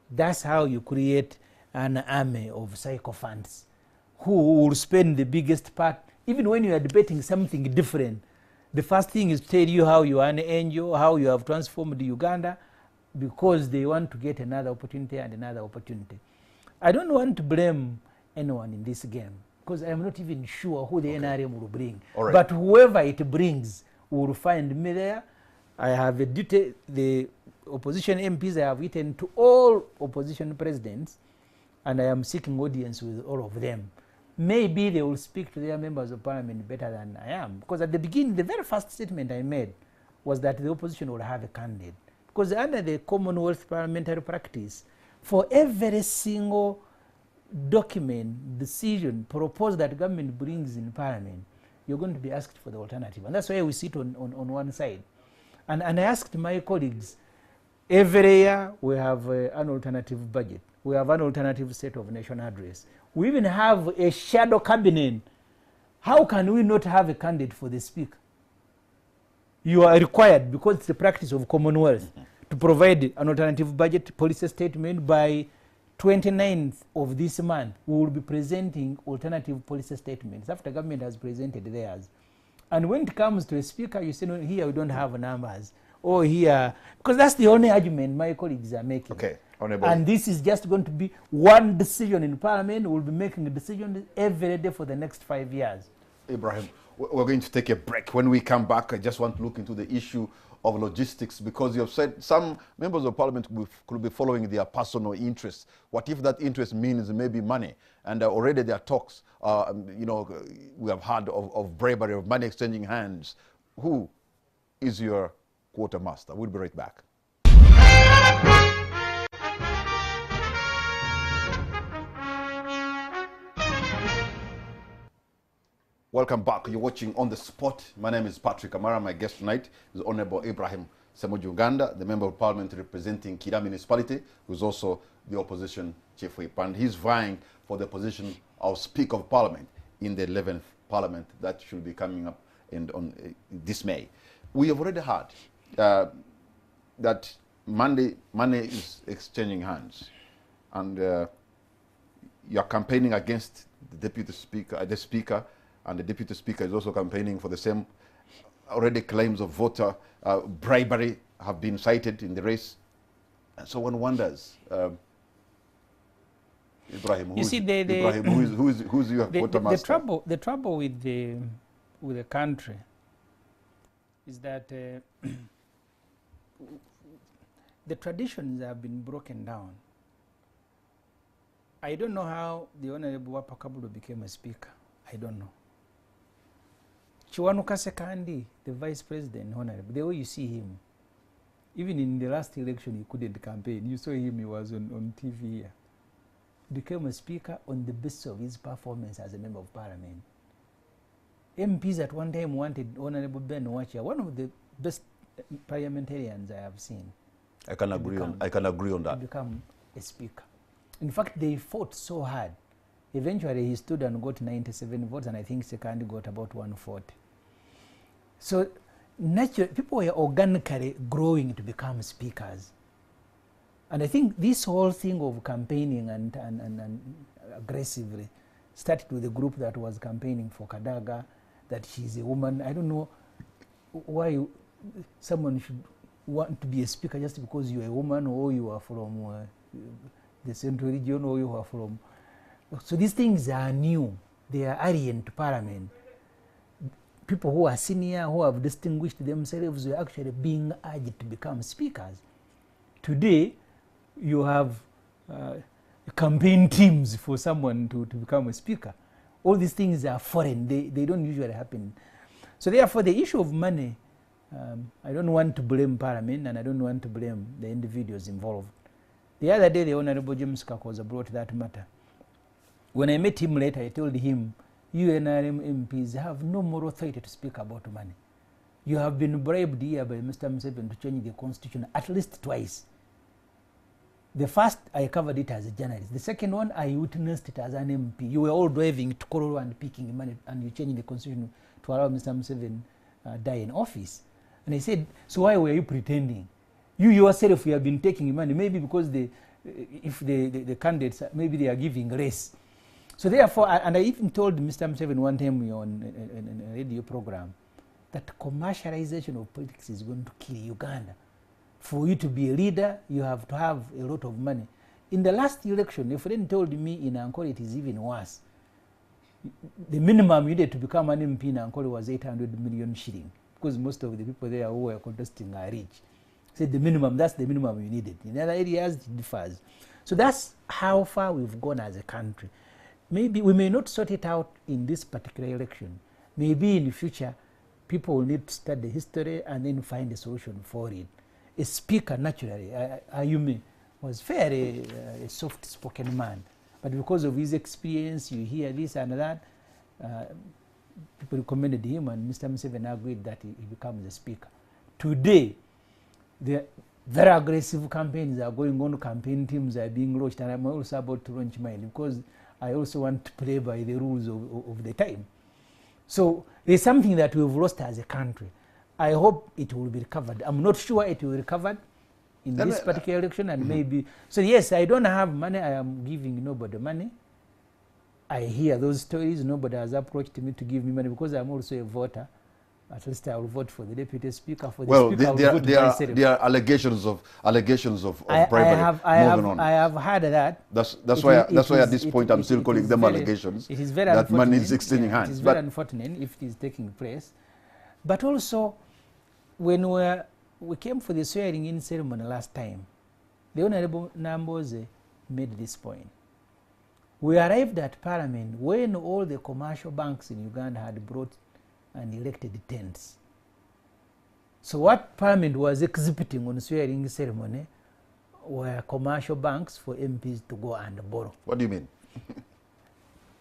Speaker 2: that's how you create an army of sycophants who will spend the biggest part. Even when you are debating something different, the first thing is to tell you how you are an angel, how you have transformed Uganda, because they want to get another opportunity and another opportunity. I don't want to blame anyone in this game, because I am not even sure who the NRM will bring. Right. But whoever it brings will find me there. I have a duty, the opposition MPs I have written to all opposition presidents, and I am seeking audience with all of them. Maybe they will speak to their members of parliament better than I am. Because at the beginning, the very first statement I made was that the opposition will have a candidate. Because under the Commonwealth parliamentary practice, for every single document, decision, proposal that government brings in parliament, you're going to be asked for the alternative. And that's why we sit on one side. And I asked my colleagues, every year we have an alternative budget. We have an alternative set of national address. We even have a shadow cabinet. How can we not have a candidate for the speaker? You are required, because it's the practice of Commonwealth, to provide an alternative budget policy statement by 29th of this month, we will be presenting alternative policy statements after government has presented theirs. And when it comes to a speaker, you say, no, here we don't have numbers. Or here, because that's the only argument my colleagues are making.
Speaker 1: Okay, Honorable.
Speaker 2: And this is just going to be one decision in Parliament. We'll be making a decision every day for the next 5 years.
Speaker 1: Ibrahim, we're going to take a break. When we come back, I just want to look into the issue of logistics, because you have said some members of Parliament could be following their personal interests. What if that interest means maybe money? And already there are talks, you know, we have heard of bribery, of money exchanging hands. Who is your quartermaster? We'll be right back. Welcome back. You're watching On the Spot. My name is Patrick Amara. My guest tonight is Honorable Ibrahim Ssemujju Nganda, the Member of Parliament representing Kira Municipality, who's also the Opposition Chief Whip. And he's vying for the position of Speaker of Parliament in the 11th Parliament that should be coming up on this May. We have already heard that money is exchanging hands, and you're campaigning against the Deputy Speaker, the Speaker, and the Deputy Speaker is also campaigning for the same. Already claims of voter bribery have been cited in the race, and so one wonders, Ibrahim, who's your quartermaster?
Speaker 2: The trouble with the country is that the traditions have been broken down. I don't know how the Honorable Wapakabulo became a speaker. I don't know. Chiwanuka Sekandi, the vice president, Honorable, the way you see him, even in the last election he couldn't campaign. You saw him, he was on TV here. He became a speaker on the basis of his performance as a member of Parliament. MPs at one time wanted Honorable Ben Wachia, one of the best parliamentarians I have seen.
Speaker 1: I can agree on that.
Speaker 2: To become a speaker. In fact, they fought so hard. Eventually, he stood and got 97 votes, and I think Sekandi got about 140. So, naturally, people were organically growing to become speakers. And I think this whole thing of campaigning and aggressively started with a group that was campaigning for Kadaga, that she's a woman. I don't know why someone should want to be a speaker just because you're a woman, or you are from the Central Region, or you are from... So these things are new. They are alien to Parliament. People who are senior, who have distinguished themselves, are actually being urged to become speakers. Today, you have campaign teams for someone to become a speaker. All these things are foreign. They don't usually happen. So therefore, the issue of money, I don't want to blame Parliament, and I don't want to blame the individuals involved. The other day, the Honorable James Kakoza brought that matter. When I met him later, I told him, you NRM MPs have no moral authority to speak about money. You have been bribed here by Mr. Museveni to change the constitution at least twice. The first, I covered it as a journalist. The second one, I witnessed it as an MP. You were all driving to Kororo and picking money, and you changed the constitution to allow Mr. Museveni die in office. And I said, so why were you pretending? You yourself, you have been taking money, maybe because if the candidates, maybe they are giving race. So therefore, and I even told Mr. Museveni one time on a radio program that commercialization of politics is going to kill Uganda. For you to be a leader, you have to have a lot of money. In the last election, a friend told me in Ankole it is even worse. The minimum you needed to become an MP in Ankole was 800 million shilling, because most of the people there who were contesting are rich. Said the minimum, that's the minimum you needed. In other areas, it differs. So that's how far we've gone as a country. Maybe we may not sort it out in this particular election. Maybe in the future, people will need to study history and then find a solution for it. A speaker, naturally, Ayumi, was fairly a soft-spoken man. But because of his experience, you hear this and that, people recommended him, and Mr. Museveni agreed that he becomes a speaker. Today, the very aggressive campaigns are going on, campaign teams are being launched, and I'm also about to launch mine because I also want to play by the rules of the time. So there's something that we've lost as a country. I hope it will be recovered. I'm not sure it will be recovered, in this particular election, and maybe. So yes, I don't have money. I am giving nobody money. I hear those stories. Nobody has approached me to give me money because I'm also a voter. At least I will vote for the deputy speaker. For the speaker, I will vote myself.
Speaker 1: There are allegations of bribery.
Speaker 2: I have heard that.
Speaker 1: That's why at this point I'm still calling them allegations.
Speaker 2: It is very
Speaker 1: that money is exchanging hands.
Speaker 2: It is very unfortunate if it is taking place. But also, when we came for the swearing in ceremony last time, the Honorable Namboze made this point. We arrived at Parliament when all the commercial banks in Uganda had brought and elected tents. So what Parliament was exhibiting on swearing ceremony were commercial banks for MPs to go and borrow.
Speaker 1: What do you mean?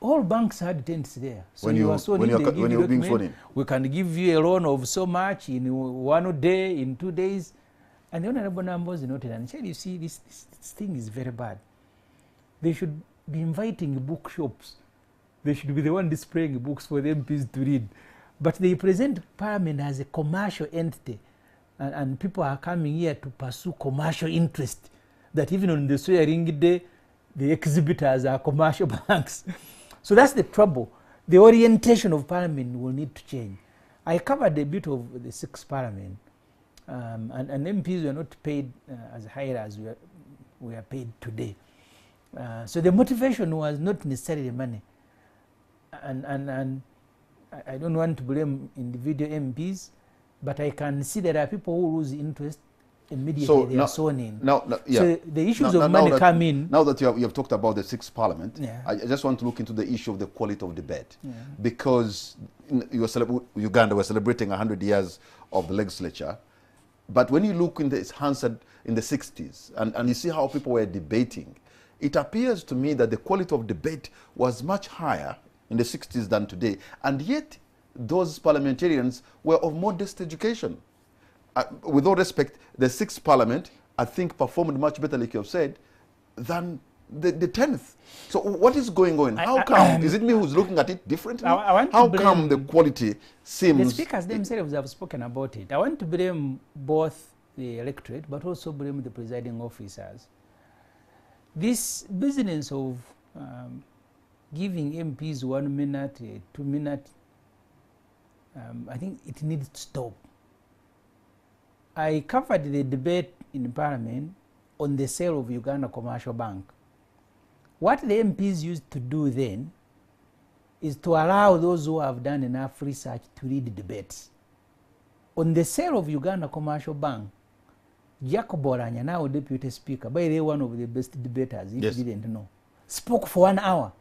Speaker 2: All banks had tents there. So
Speaker 1: when you're being sworn in,
Speaker 2: we can give you a loan of so much in 1 day, in 2 days. And the Honorable Namboze noted and said, you see, this thing is very bad. They should be inviting bookshops. They should be the one displaying books for the MPs to read. But they present Parliament as a commercial entity, and people are coming here to pursue commercial interest. That even on the swearing day, the exhibitors are commercial banks. So that's the trouble. The orientation of Parliament will need to change. I covered a bit of the 6th Parliament, and MPs were not paid as high as we are paid today. So the motivation was not necessarily money. And I don't want to blame individual MPs, but I can see there are people who lose interest immediately. So they are sworn in. So the issues of money come in.
Speaker 1: Now that you have talked about the 6th Parliament, I just want to look into the issue of the quality of debate. Because Uganda was celebrating 100 years of the legislature. But when you look in the Hansard in the 60s and you see how people were debating, it appears to me that the quality of debate was much higher in the 60s than today, and yet those parliamentarians were of modest education. With all respect, the 6th Parliament, I think, performed much better, like you have said, than the 10th. So what is going on? How come? Is it me who's looking at it differently? How come the quality seems...
Speaker 2: The speakers themselves have spoken about it. I want to blame both the electorate, but also blame the presiding officers. This business of giving MPs 1 minute, 2 minutes, I think it needs to stop. I covered the debate in Parliament on the sale of Uganda Commercial Bank. What the MPs used to do then is to allow those who have done enough research to read the debates. On the sale of Uganda Commercial Bank, Jacob Oranya, now Deputy Speaker, by the way, one of the best debaters, if you didn't know, spoke for 1 hour.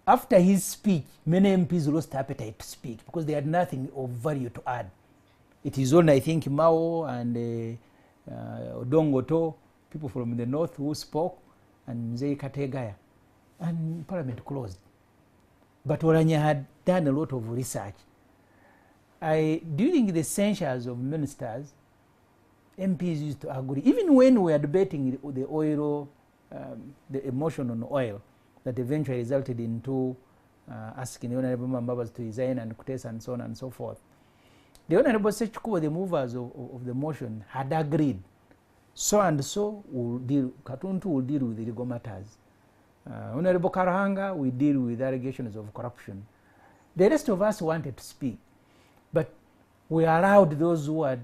Speaker 2: After his speech, many MPs lost appetite to speak because they had nothing of value to add. It is only, I think, Mao and Odongoto, people from the north who spoke, and Mzee Kategaya, and Parliament closed. But Oranya had done a lot of research. During the censures of ministers, MPs used to agree, even when we were debating the oil, the emotion on oil, that eventually resulted into asking the Honorable Mbabas to resign and Kutesa and so on and so forth. The Honorable Sechikubo, the movers of the motion, had agreed. So and so will deal, Katuntu will deal with the legal matters. Honorable Karahanga will deal with allegations of corruption. The rest of us wanted to speak, but we allowed those who had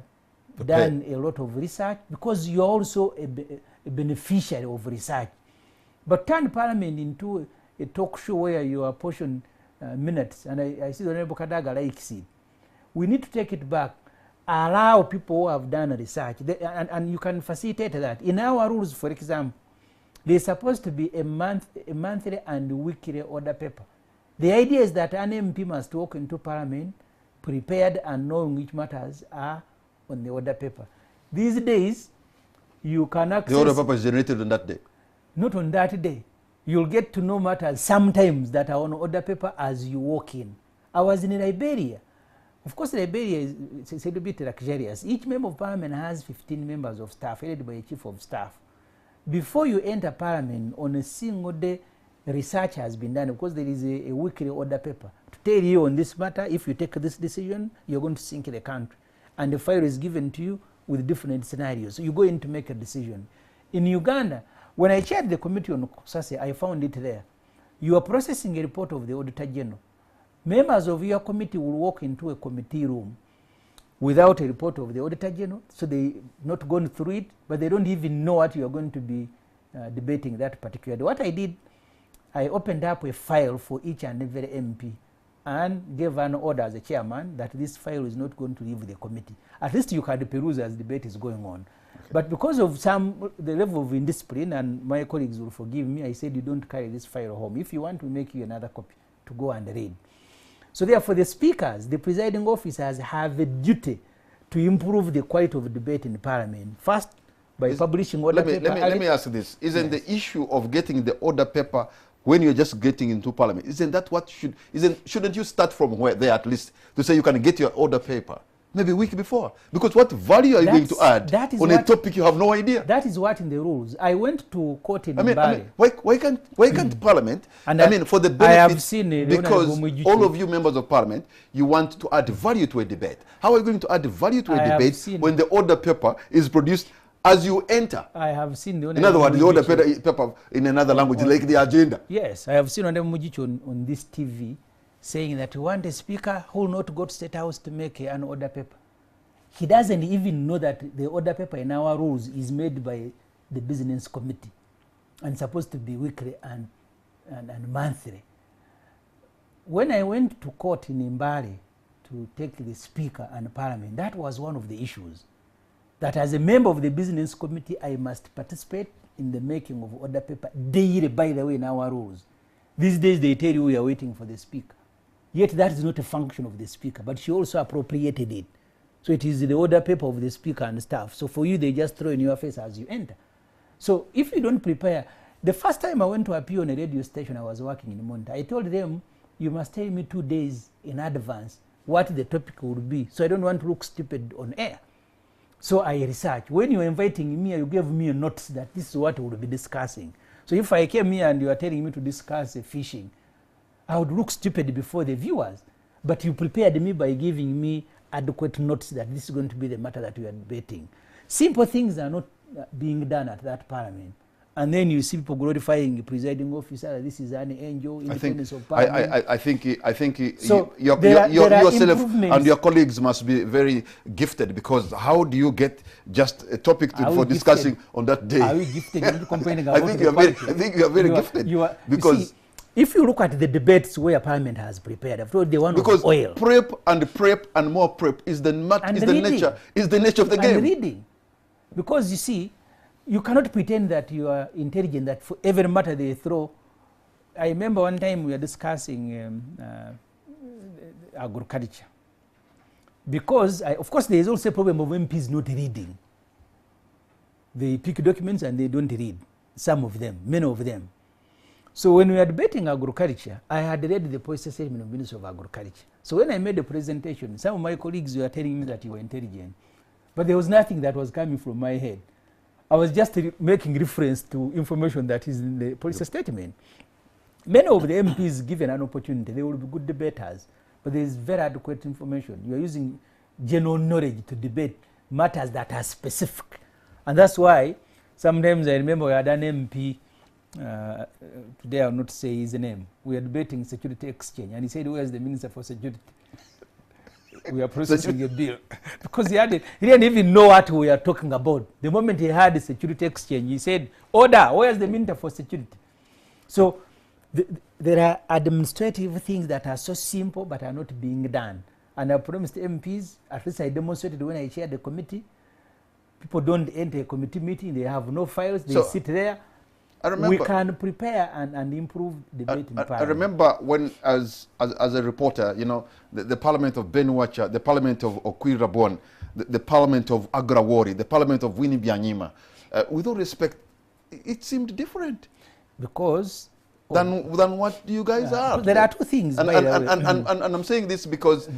Speaker 2: done a lot of research, because you're also a beneficiary of research. But turn Parliament into a talk show where you are portioned minutes, and I see the Honorable Kadaga likes it. We need to take it back, allow people who have done research, and you can facilitate that. In our rules, for example, there's supposed to be a monthly and weekly order paper. The idea is that an MP must walk into Parliament prepared and knowing which matters are on the order paper. These days, you can access...
Speaker 1: The order paper is generated on that day?
Speaker 2: Not on that day. You'll get to know matters sometimes that are on order paper as you walk in. I was in Liberia. Of course, Liberia is a little bit luxurious. Each member of Parliament has 15 members of staff, headed by a chief of staff. Before you enter Parliament, on a single day, research has been done, because there is a weekly order paper to tell you on this matter, if you take this decision, you're going to sink the country. And the file is given to you with different scenarios. So you go in to make a decision. In Uganda, when I chaired the committee on Kusase, I found it there. You are processing a report of the Auditor General. Members of your committee will walk into a committee room without a report of the Auditor General, so they not gone through it, but they don't even know what you are going to be debating that particular day. What I did, I opened up a file for each and every MP and gave an order as a chairman that this file is not going to leave the committee. At least you can peruse as debate is going on. Okay. But because of the level of indiscipline, and my colleagues will forgive me, I said you don't carry this file home. If you want, to make you another copy to go and read. So therefore the speakers, the presiding officers have a duty to improve the quality of debate in Parliament. First, by publishing order paper.
Speaker 1: Let me ask this. Isn't the issue of getting the order paper when you're just getting into Parliament, isn't that what shouldn't you start from where there at least to say you can get your order paper maybe a week before? Because what value are you going to add on a topic you have no idea?
Speaker 2: That is what in the rules. I went to court in Mbale.
Speaker 1: Why can't Parliament, for the benefit, because all of you members of Parliament, you want to add value to a debate. How are you going to add value to a debate when the order paper is produced as you enter?
Speaker 2: I have seen the
Speaker 1: in other words, the order paper in another language, like the agenda.
Speaker 2: Yes, I have seen on this TV saying that we want a speaker who will not go to State House to make an order paper. He doesn't even know that the order paper in our rules is made by the business committee and supposed to be weekly and monthly. When I went to court in Mbale to take the speaker and Parliament, that was one of the issues. That as a member of the business committee, I must participate in the making of order paper daily, by the way, in our rules. These days they tell you we are waiting for the speaker. Yet that is not a function of the speaker, but she also appropriated it. So it is the order paper of the speaker and staff. So for you, they just throw in your face as you enter. So if you don't prepare, the first time I went to appear on a radio station, I was working in Monta. I told them, you must tell me 2 days in advance what the topic would be, so I don't want to look stupid on air. So I researched. When you were inviting me, you gave me a notice that this is what we will be discussing. So if I came here and you are telling me to discuss fishing, I would look stupid before the viewers. But you prepared me by giving me adequate notice that this is going to be the matter that we are debating. Simple things are not being done at that Parliament. And then you see people glorifying the presiding officer. This is an angel, independence of Parliament.
Speaker 1: I think so yourself and your colleagues must be very gifted, because how do you get just a topic for discussing on that day?
Speaker 2: Are we gifted? You're not complaining about
Speaker 1: I think you are very gifted. Because
Speaker 2: if you look at the debates where Parliament has prepared, I've told the one
Speaker 1: because
Speaker 2: of oil.
Speaker 1: prep and more prep is the nature of the game.
Speaker 2: And reading, because you see, you cannot pretend that you are intelligent, that for every matter they throw. I remember one time we were discussing agriculture. Because, of course, there is also a problem of MPs not reading. They pick documents and they don't read. Some of them, many of them. So when we were debating agriculture, I had read the policy statement of Minister of Agriculture. So when I made the presentation, some of my colleagues were telling me that you were intelligent. But there was nothing that was coming from my head. I was just making reference to information that is in the policy statement. Many of the MPs given an opportunity, they will be good debaters, but there is very adequate information. You are using general knowledge to debate matters that are specific. And that's why sometimes I remember we had an MP, today I will not say his name, we are debating security exchange, and he said, where is the Minister for Security? We are processing a bill. Because he didn't even know what we are talking about. The moment he had the security exchange, he said, order, where's the Minister for Security? So there are administrative things that are so simple but are not being done. And I promised MPs, at least I demonstrated when I chaired the committee, people don't enter a committee meeting, they have no files, they sit there. We can prepare and improve debate in Parliament.
Speaker 1: I remember when, as a reporter, you know, the Parliament of Benwacha, the Parliament of Okwirabon, the Parliament of Agrawori, the Parliament of Winibyanyima, with all respect, it seemed different.
Speaker 2: Because
Speaker 1: than what you guys are.
Speaker 2: There are two things.
Speaker 1: And I'm saying this because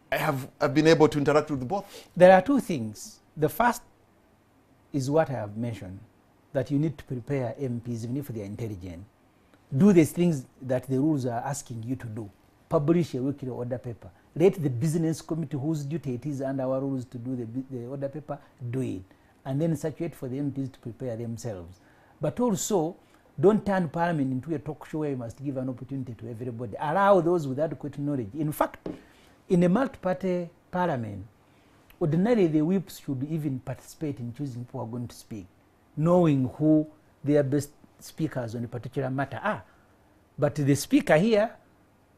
Speaker 1: I've been able to interact with both.
Speaker 2: There are two things. The first is what I have mentioned, that you need to prepare MPs, even if they are intelligent. Do these things that the rules are asking you to do. Publish a weekly order paper. Let the business committee, whose duty it is under our rules to do the order paper, do it. And then circulate for the MPs to prepare themselves. But also, don't turn Parliament into a talk show where you must give an opportunity to everybody. Allow those with adequate knowledge. In fact, in a multi-party Parliament, ordinarily the whips should even participate in choosing who are going to speak, knowing who their best speakers on a particular matter are. But the speaker here,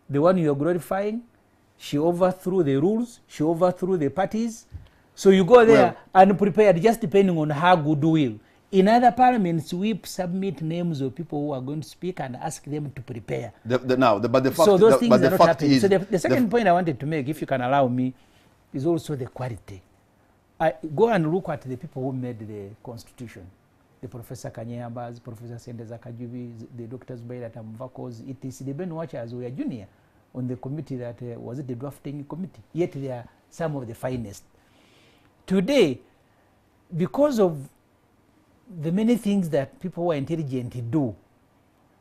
Speaker 2: the one you are glorifying, she overthrew the rules, she overthrew the parties. So you go there unprepared, just depending on her goodwill. In other parliaments, we submit names of people who are going to speak and ask them to prepare.
Speaker 1: But the fact,
Speaker 2: so those things
Speaker 1: but
Speaker 2: are
Speaker 1: the
Speaker 2: not
Speaker 1: fact
Speaker 2: happening.
Speaker 1: is,
Speaker 2: So the second point I wanted to make, if you can allow me, is also the quality. I go and look at the people who made the Constitution. The Professor Kanyambas, Professor Sendeza Kajubi, the Doctors Bailata Mvakos, it is the Ben Watchers who are junior on the committee that was it the drafting committee. Yet they are some of the finest. Today, because of the many things that people who are intelligent do,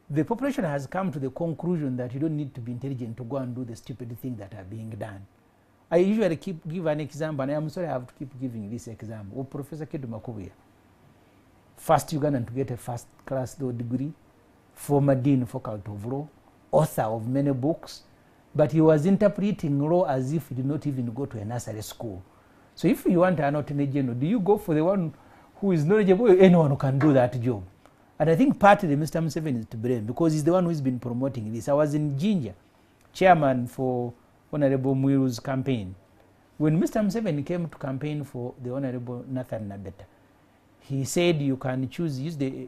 Speaker 2: the population has come to the conclusion that you don't need to be intelligent to go and do the stupid things that are being done. I usually give an example, and I'm sorry I have to keep giving this example, of Professor Kidumakubuya. First Ugandan to get a first-class law degree, former dean faculty of law, author of many books, but he was interpreting law as if he did not even go to a nursery school. So if you want an attorney general, do you go for the one who is knowledgeable? Anyone who can do that job. And I think partly Mr. Museveni is to blame because he's the one who's been promoting this. I was in Jinja, chairman for Honorable Mwiru's campaign. When Mr. Museveni came to campaign for the Honorable Nathan Nabeta, he said you can use the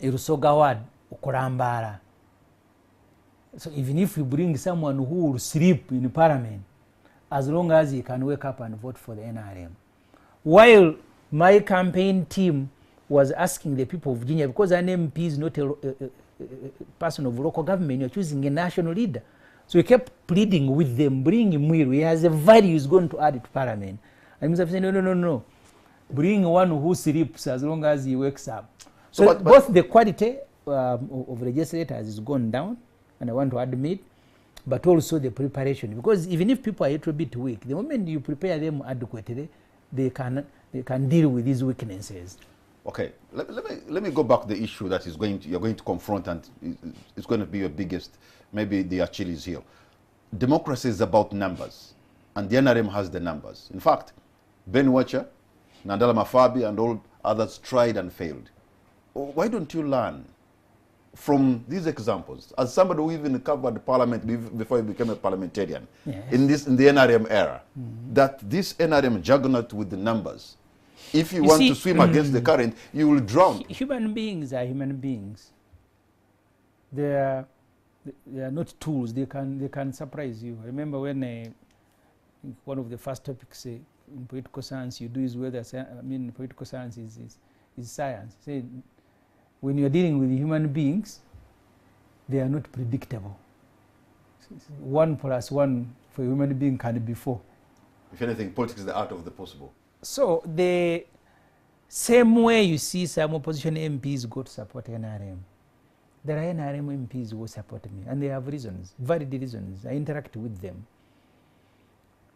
Speaker 2: Erusoga word, Okorambara. So even if you bring someone who will sleep in Parliament, as long as he can wake up and vote for the NRM. While my campaign team was asking the people of Virginia, because an MP is not a person of local government, you're choosing a national leader. So we kept pleading with them, bring Mwiru, he has a value he's going to add to Parliament. And Mr. said, no. Bring one who sleeps as long as he wakes up. So both the quality of legislators has gone down, and I want to admit, but also the preparation. Because even if people are a little bit weak, the moment you prepare them adequately, they can deal with these weaknesses.
Speaker 1: Okay, let me go back to the issue that you're going to confront, and it's going to be your biggest, maybe the Achilles heel. Democracy is about numbers, and the NRM has the numbers. In fact, Ben Watcher, Nandala Mafabi, and all others tried and failed. Why don't you learn from these examples? As somebody who even covered Parliament before he became a parliamentarian,
Speaker 2: yes,
Speaker 1: in the NRM era, that this NRM juggernaut with the numbers, if you want to swim against the current, you will drown.
Speaker 2: Human beings are human beings. They are not tools. They can surprise you. I remember when one of the first topics in political science you do is whether political science is science. Say, when you're dealing with human beings, they are not predictable. 1 + 1 for a human being can be 4.
Speaker 1: If anything, politics is the art of the possible.
Speaker 2: So the same way you see some opposition MPs go to support NRM, there are NRM MPs who support me, and they have reasons, valid reasons. I interact with them.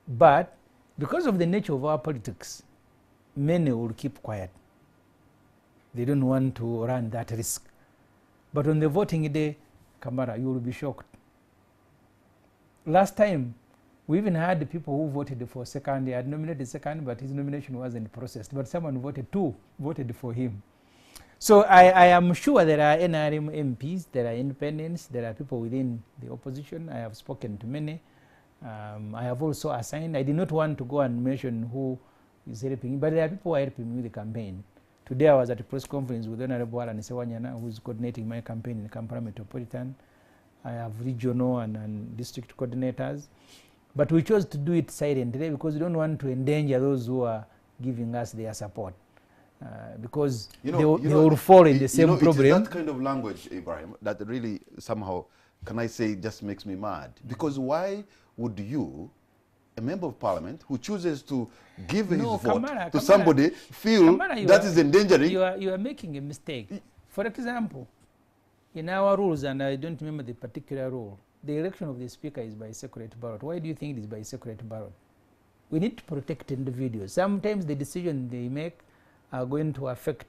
Speaker 2: But because of the nature of our politics, many will keep quiet. They don't want to run that risk. But on the voting day, Kamara, you will be shocked. Last time, we even had people who voted for second. He had nominated second, but his nomination wasn't processed. But someone voted for him. So I am sure there are NRM MPs, there are independents, there are people within the opposition. I have spoken to many. I have also assigned, I did not want to go and mention who is helping me, but there are people who are helping me with the campaign. Today I was at a press conference with Honorable Alan Sewanyana, who is coordinating my campaign in Kampala Metropolitan. I have regional and district coordinators. But we chose to do it silently because we don't want to endanger those who are giving us their support. Because they will fall in the same problem.
Speaker 1: It is that kind of language, Ibrahim, that really somehow, can I say, just makes me mad. Because why would you, a member of parliament who chooses to give his vote to somebody, feel that is endangering?
Speaker 2: You are making a mistake. For example, in our rules, and I don't remember the particular rule, the election of the speaker is by secret ballot. Why do you think it is by secret ballot? We need to protect individuals. Sometimes the decisions they make are going to affect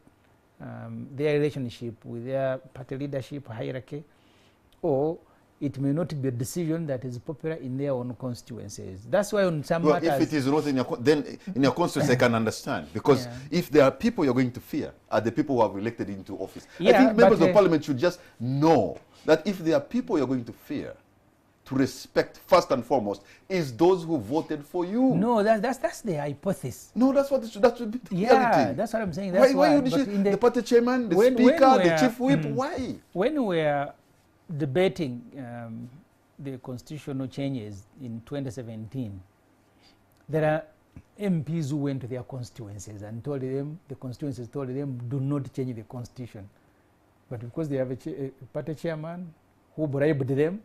Speaker 2: their relationship with their party leadership hierarchy, or it may not be a decision that is popular in their own constituencies. That's why on some matters...
Speaker 1: If it is not in your, then in your constituency I can understand. Because if there are people you're going to fear, are the people who are elected into office. I think members of parliament should just know that if there are people you're going to fear, to respect first and foremost, is those who voted for you.
Speaker 2: No, that's the hypothesis.
Speaker 1: No, that's what it should, that should be the reality.
Speaker 2: Yeah, that's what I'm saying. That's
Speaker 1: why you the party chairman, the speaker, the chief whip, why?
Speaker 2: When we are debating the constitutional changes in 2017, there are MPs who went to their constituencies and told them, the constituencies told them, do not change the constitution. But because they have a party chairman who bribed them,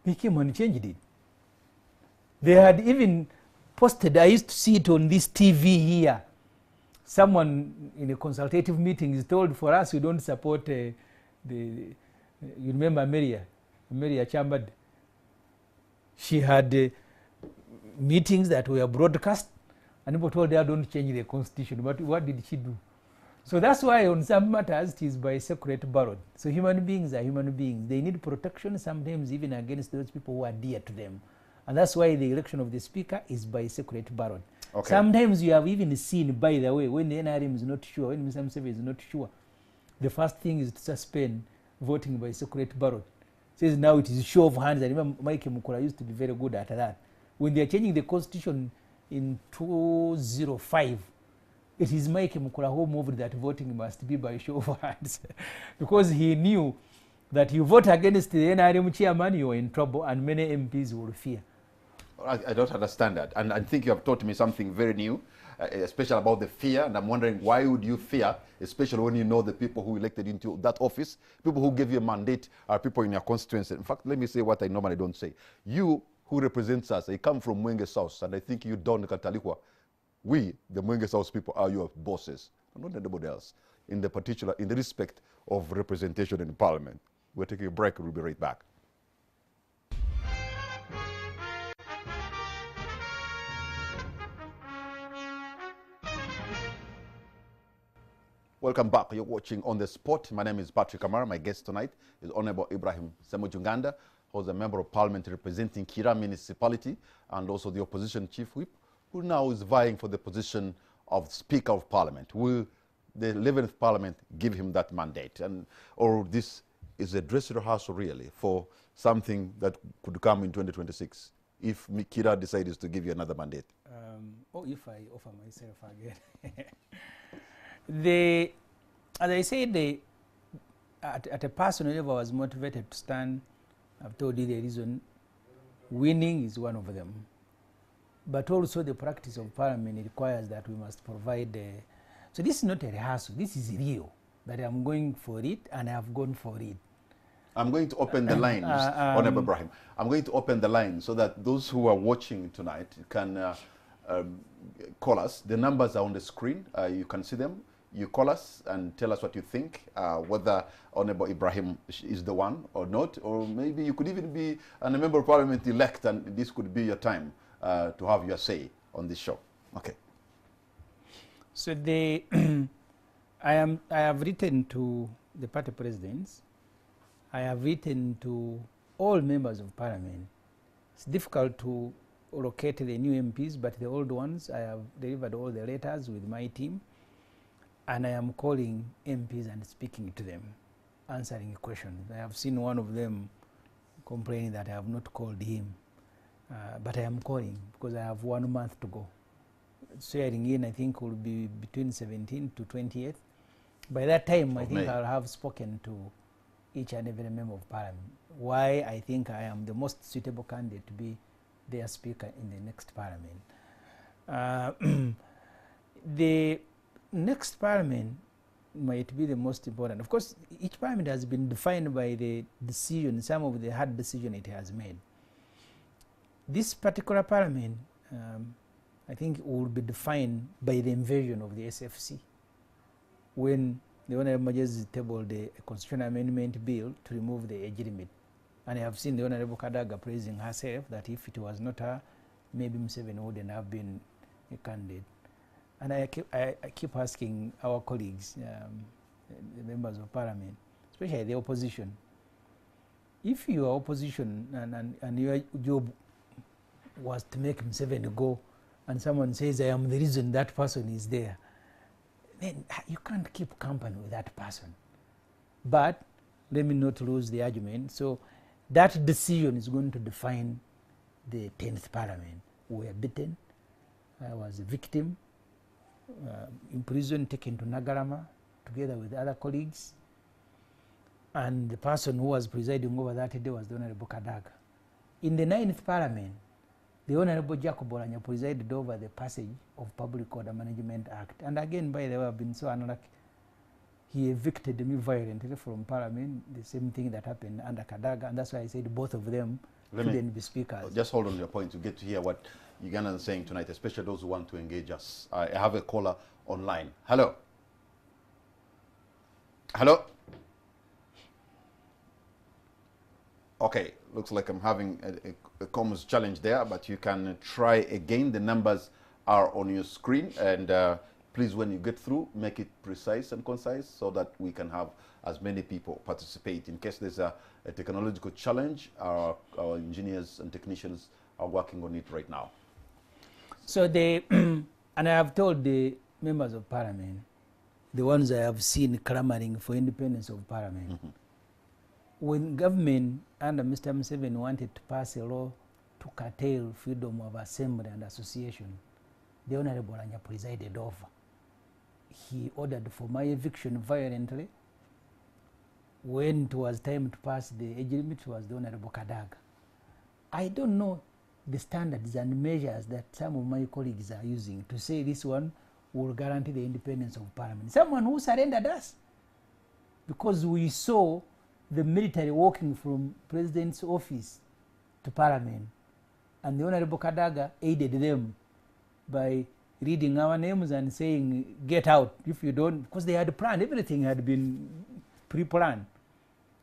Speaker 2: they came and changed it. They had even posted, I used to see it on this TV here. Someone in a consultative meeting is told, for us, we don't support you remember Maria Chambad. She had meetings that were broadcast, and people told her, don't change the constitution. But what did she do? So that's why on some matters it is by secret ballot. So human beings are human beings. They need protection, sometimes even against those people who are dear to them. And that's why the election of the speaker is by secret ballot. Okay. Sometimes you have even seen, by the way, when the NRM is not sure, when Mr. Museveni is not sure, the first thing is to suspend voting by secret ballot. Says now it is show of hands. I remember Mike Mukula used to be very good at that. When they are changing the constitution in 2005, it is Mike Mukula who moved that voting must be by show of hands. Because he knew that you vote against the NRM chairman, you are in trouble, and many MPs will fear.
Speaker 1: I don't understand that. And I think you have taught me something very new, especially about the fear. And I'm wondering, why would you fear, especially when you know the people who elected into that office, people who gave you a mandate are people in your constituency. In fact, let me say what I normally don't say. You who represents us, I come from Mwenge South, and I think you don't Katalikwa. We, the Mwenge South people, are your bosses, not anybody else, in the respect of representation in Parliament. We're taking a break. We'll be right back. Welcome back. You're watching On the Spot. My name is Patrick Amara. My guest tonight is Honorable Ibrahim Ssemujju Nganda, who's a member of Parliament representing Kira Municipality and also the opposition chief whip, who now is vying for the position of Speaker of Parliament. Will the 11th Parliament give him that mandate? Or this is a dress rehearsal really for something that could come in 2026 if Kira decides to give you another mandate?
Speaker 2: Or if I offer myself again. As I said, at a personal level, I was motivated to stand. I've told you the reason. Winning is one of them. But also the practice of Parliament requires that we must provide. So this is not a rehearsal. This is real. That I'm going for it, and I have gone for it.
Speaker 1: I'm going to open the lines, Honorable Ibrahim. I'm going to open the line so that those who are watching tonight can call us. The numbers are on the screen. You can see them. You call us and tell us what you think, whether Honorable Ibrahim is the one or not, or maybe you could even be a member of Parliament elect, and this could be your time to have your say on this show. Okay.
Speaker 2: So I have written to the party presidents. I have written to all members of Parliament. It's difficult to locate the new MPs, but the old ones, I have delivered all the letters with my team. And I am calling MPs and speaking to them, answering questions. I have seen one of them complaining that I have not called him. But I am calling because I have 1 month to go. Swearing in, I think, will be between 17th to 20th. By that time, I think I'll have spoken to each and every member of Parliament. Why I think I am the most suitable candidate to be their speaker in the next Parliament. The next Parliament might be the most important. Of course, each Parliament has been defined by the decision, some of the hard decision it has made. This particular Parliament, I think, will be defined by the invasion of the SFC. When the Honourable Majority tabled a constitutional amendment bill to remove the age limit And I have seen the Honorable Kadaga praising herself that if it was not her, maybe Museveni wouldn't have been a candidate. And I keep asking our colleagues, the members of Parliament, especially the opposition, if you are opposition and your job was to make Museveni go, and someone says, I am the reason that person is there, then you can't keep company with that person. But let me not lose the argument. So that decision is going to define the 10th Parliament. We were beaten. I was a victim, imprisoned, taken to Nagarama together with other colleagues. And the person who was presiding over that day was the Honorable Kadaga. In the 9th Parliament, the Honorable Jacob Olanya presided over the passage of Public Order Management Act. And again, by the way, I've been so unlucky. He evicted me violently from Parliament, the same thing that happened under Kadaga, and that's why I said both of them shouldn't be speakers.
Speaker 1: Just hold on your point to get to hear what Ugandans are saying tonight, especially those who want to engage us. I have a caller online. Hello. Hello. Okay, looks like I'm having a comms challenge there, but you can try again. The numbers are on your screen, and please, when you get through, make it precise and concise so that we can have as many people participate. In case there's a technological challenge, our engineers and technicians are working on it right now. So
Speaker 2: and I have told the members of Parliament, the ones I have seen clamoring for independence of Parliament, when government under Mr. Museveni wanted to pass a law to curtail freedom of assembly and association, the Honorable Olanya presided over. He ordered for my eviction violently. When it was time to pass the age limit, it was the Honorable Kadaga. I don't know the standards and measures that some of my colleagues are using to say this one will guarantee the independence of Parliament. Someone who surrendered us, because we saw the military walking from President's office to Parliament, and the Honorable Kadaga aided them by reading our names and saying, get out if you don't, because they had planned, everything had been pre-planned.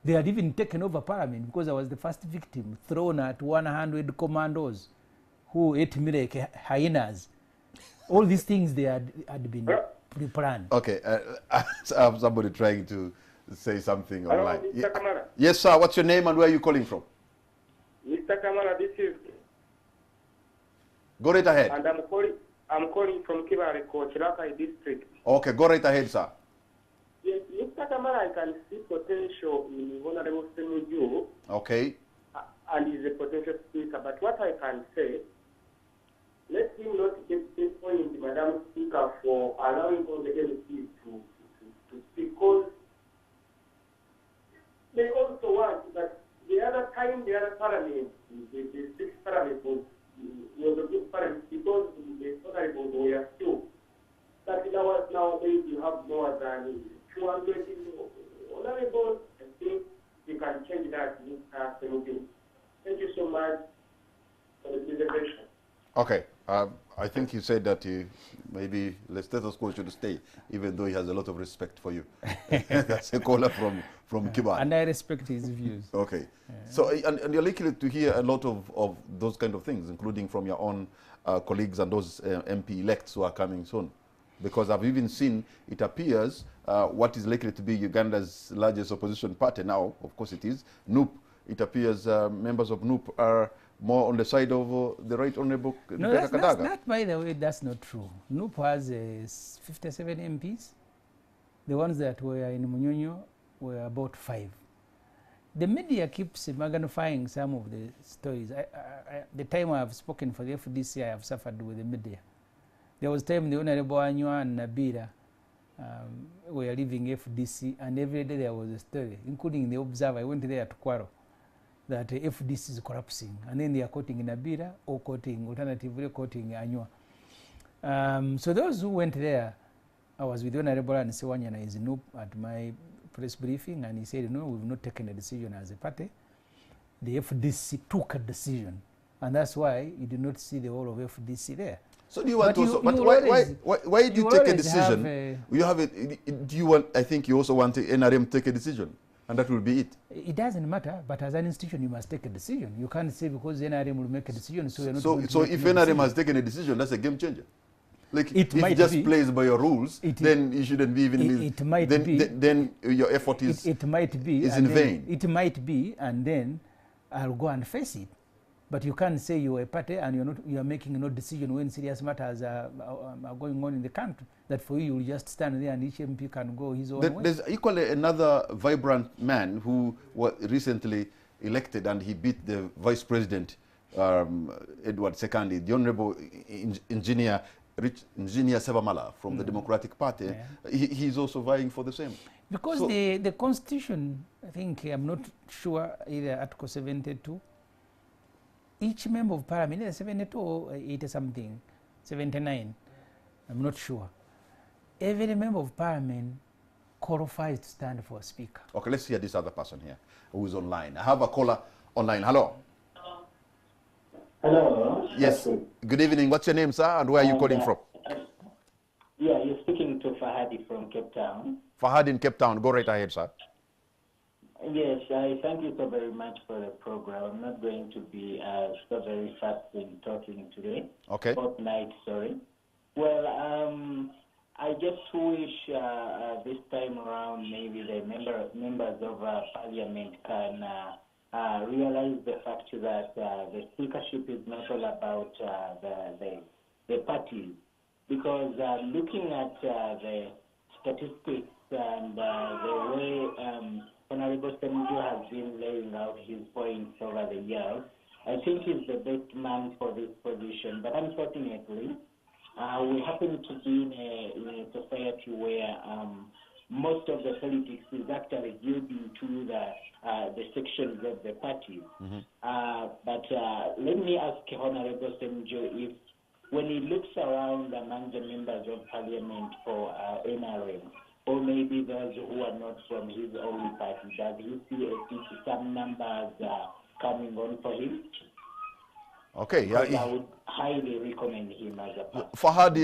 Speaker 2: They had even taken over Parliament because I was the first victim, thrown at 100 commandos who ate me like hyenas. All these things they had been pre-planned.
Speaker 1: Okay, I have somebody trying to say something online.
Speaker 4: Hello, Mr. Kamara.
Speaker 1: Yes, sir. What's your name and where are you calling from?
Speaker 4: Mr. Kamara, this is...
Speaker 1: Go right ahead.
Speaker 4: And I'm calling from Kibariko, Chirakai district.
Speaker 1: Okay, go right ahead, sir.
Speaker 4: Yes, Mr. Kamara, I can see potential in Honorable Ssemujju.
Speaker 1: Okay.
Speaker 4: And he's a potential speaker. But what I can say, let him not get pinpointed, Madam Speaker, for allowing all the MPs to speak, because they also want that the other time, the other Parliament, the sixth Parliament was a good Parliament because the honorables were few. But nowadays you have more than 200 honorables. I think you can change that. Thank you so much for the presentation.
Speaker 1: Okay. I think you said that maybe the status quo should stay, even though he has a lot of respect for you. That's a caller from Kiba.
Speaker 2: And I respect his views.
Speaker 1: Okay. Yeah. So, and you're likely to hear a lot of those kind of things, including from your own colleagues and those MP elects who are coming soon. Because I've even seen, it appears, what is likely to be Uganda's largest opposition party now, of course it is, NUP. It appears members of NUP are more on the side of the Right Honorable Rebecca Kadaga.
Speaker 2: That, by the way, that's not true. NUP has 57 MPs. The ones that were in Munyonyo were about 5. The media keeps magnifying some of the stories. The time I have spoken for the FDC, I have suffered with the media. There was time the Honorable Anywa and Nabira were leaving FDC, and every day there was a story, including the Observer. I went there to quarrel that FDC is collapsing, and then they are quoting Nabira or quoting, alternatively quoting Anywa. So those who went there, I was with Honorable Nsewanya and his NUP at my press briefing, and he said, no, we've not taken a decision as a party. The FDC took a decision, and that's why you do not see the whole of FDC there.
Speaker 1: So do you want to? But why do you take a decision? You have it. Do you want? I think you also want the NRM to take a decision. And that will be it.
Speaker 2: It doesn't matter, but as an institution, you must take a decision. You can't say because NRM will make a decision, so you're not going to
Speaker 1: So
Speaker 2: make
Speaker 1: if
Speaker 2: no
Speaker 1: NRM
Speaker 2: decision.
Speaker 1: has taken a decision, that's a game changer. Like,
Speaker 2: It
Speaker 1: if
Speaker 2: might
Speaker 1: it just
Speaker 2: be.
Speaker 1: plays by your rules, then you shouldn't be even...
Speaker 2: It might
Speaker 1: then,
Speaker 2: be.
Speaker 1: Then your effort is...
Speaker 2: It might be.
Speaker 1: Is
Speaker 2: and
Speaker 1: in
Speaker 2: then
Speaker 1: vain.
Speaker 2: It might be, and then I'll go and face it. But you can't say you're a party and you're making no decision when serious matters are going on in the country. That for you, you'll just stand there and each MP can go his own way.
Speaker 1: There's equally another vibrant man who was recently elected, and he beat the Vice President, Edward Sekandi, the Honorable Engineer Sebamala from the Democratic Party. Yeah. He's also vying for the same.
Speaker 2: Because the Constitution, I think, I'm not sure, either Article 72, each member of Parliament, either 72 or 80 something, 79, I'm not sure. Every member of Parliament qualifies to stand for a speaker.
Speaker 1: Okay, let's hear this other person here who is online. I have a caller online. Hello.
Speaker 5: Hello.
Speaker 1: Yes. Good evening. What's your name, sir, and where are you calling from?
Speaker 5: Yeah, you're speaking to Fahadi from Cape Town.
Speaker 1: Fahad in Cape Town. Go right ahead, sir.
Speaker 5: Yes, I thank you so very much for the program. I'm not going to be so very fast in talking today.
Speaker 1: Okay.
Speaker 5: Fortnight, sorry. Well, I just wish this time around maybe the members of Parliament can realize the fact that the speakership is not all about the parties, because looking at the statistics and the way Honorable Ssemujju has been laying out his points over the years, I think he's the best man for this position. But unfortunately, we happen to be in a society where most of the politics is actually yielding to the sections of the parties. But let me ask Honorable Ssemujju if, when he looks around among the members of Parliament for NRM, or maybe those who are not from his own party, does he see some numbers coming on for him?
Speaker 1: Okay.
Speaker 5: Because I would highly recommend him as a party.
Speaker 1: Fahad,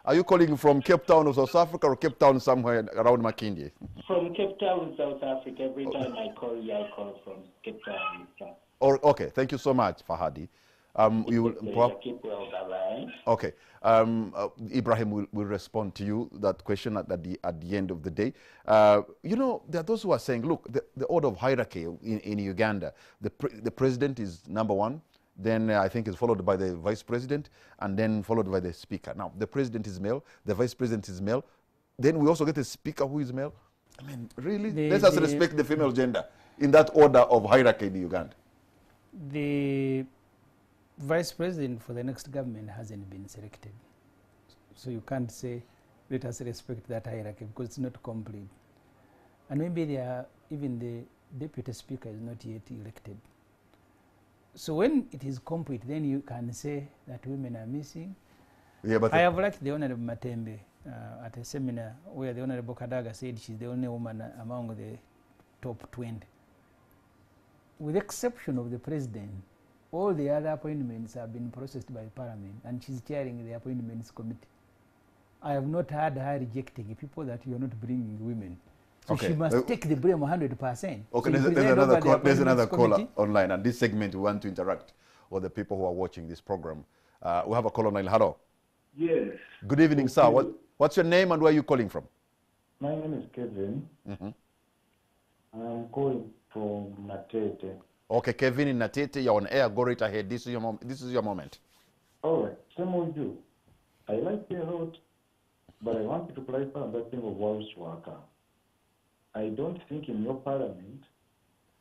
Speaker 1: are you calling from Cape Town or South Africa, or Cape Town somewhere around Makindye?
Speaker 5: From Cape Town, South Africa. Every time I call you, I call from Cape Town.
Speaker 1: Okay, thank you so much, Fahadi. You will
Speaker 5: keep well, bye-bye.
Speaker 1: Okay. Ibrahim will respond to you that question at the end of the day. You know, there are those who are saying, look, the order of hierarchy in Uganda, the president is number one, then I think is followed by the vice president, and then followed by the speaker. Now, the president is male, the vice president is male, then we also get a speaker who is male. I mean, really? Let us respect the female gender in that order of hierarchy in Uganda.
Speaker 2: The vice president for the next government hasn't been selected. So you can't say, let us respect that hierarchy, because it's not complete. And maybe even the deputy speaker is not yet elected. So when it is complete, then you can say that women are missing.
Speaker 1: Yeah, but
Speaker 2: I have liked the Honorable Matembe at a seminar where the Honorable Kadaga said she's the only woman among the top 20. With the exception of the president, all the other appointments have been processed by Parliament, and she's chairing the appointments committee. I have not heard her rejecting people that you are not bringing women. So
Speaker 1: okay.
Speaker 2: She must take the blame 100%.
Speaker 1: Okay,
Speaker 2: so
Speaker 1: there's another caller online, and this segment we want to interact with the people who are watching this program. We have a caller online. Hello.
Speaker 6: Yes.
Speaker 1: Good evening, sir. What's your name and where are you calling from?
Speaker 6: My name is Kevin. I'm calling from Natete.
Speaker 1: Okay, Kevin in Natete, you're on air. Go right ahead. This is your moment.
Speaker 6: All right. Ssemujju, I like you a lot, but I want you to clarify on that thing of Walsh worker. I don't think in your parliament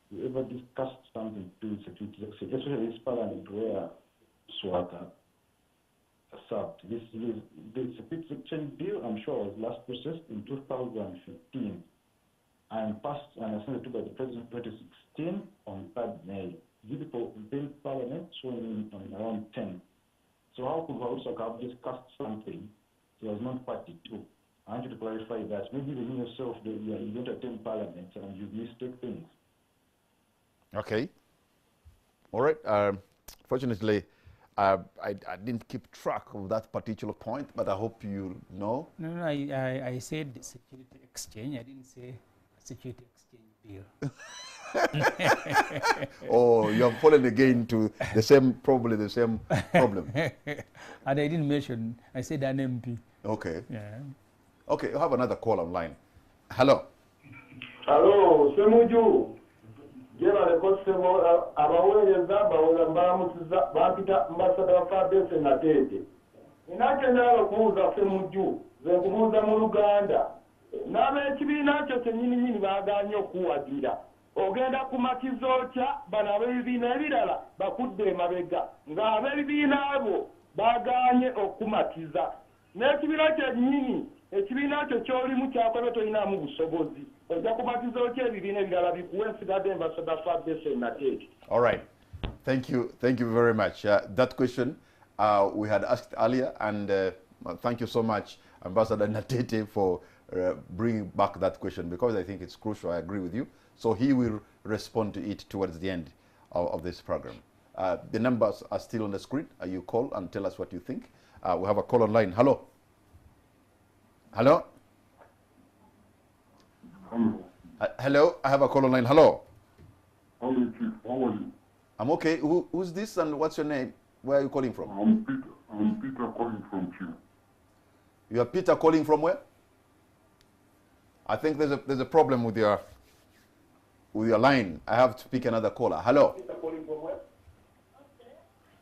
Speaker 6: you ever discussed something to do with security, especially this parliament where Swaka served. This security section bill, I'm sure, was last processed in 2015 and passed and assented to by the president in 2016 on 3rd May. People in parliament sworn in on around 10. So how could also have discussed something he was not party to? I want you to clarify that. Maybe even yourself, you don't attend parliament and you mistake things.
Speaker 1: Okay. All right. Fortunately, I didn't keep track of that particular point, but I hope you know.
Speaker 2: No, I said security exchange. I didn't say Security Exchange Bill.
Speaker 1: Oh, you have fallen again to the same, probably the same problem.
Speaker 2: And I didn't mention, I said an MP.
Speaker 1: Okay.
Speaker 2: Yeah.
Speaker 1: Okay, you have another call online. Hello.
Speaker 4: Hello, Ssemujju. Jeba lekosemo abaweereza bawula mbamusiza bampita ambassador wa Fabese na Tete. Inakenda okubuuza Ssemujju, ze nkubuuza mu Luganda. N'abeekibiina kyo kyennyini baagaanye okuwagira. Ogenda kumakiza otya bano ab'ebibiina ebirala bakudde emabega ng'ab'ebibiina abo baagaanye okumakiza. N'ekibiina kyennyini ekibiina kyo ky'olimu kyakobe tolinaamu busobozi. Ojja kumakiza otya ebibiina ebirala bikuwe ensigadde ambassador Fabese na Tete.
Speaker 1: All right. Thank you very much. That question we had asked earlier, and thank you so much, Ambassador Natete, for bringing back that question, because I think it's crucial. I agree with you. So he will respond to it towards the end of this program. The numbers are still on the screen. You call and tell us what you think. We have a call online. Hello. Hello. Hello. I have a call online. Hello.
Speaker 7: How are you?
Speaker 1: I'm okay. Who's this and what's your name? Where are you calling from?
Speaker 7: I'm Peter calling from Q.
Speaker 1: You are Peter calling from where? I think there's a problem with your line. I have to pick another caller. Hello.
Speaker 4: Peter calling from where?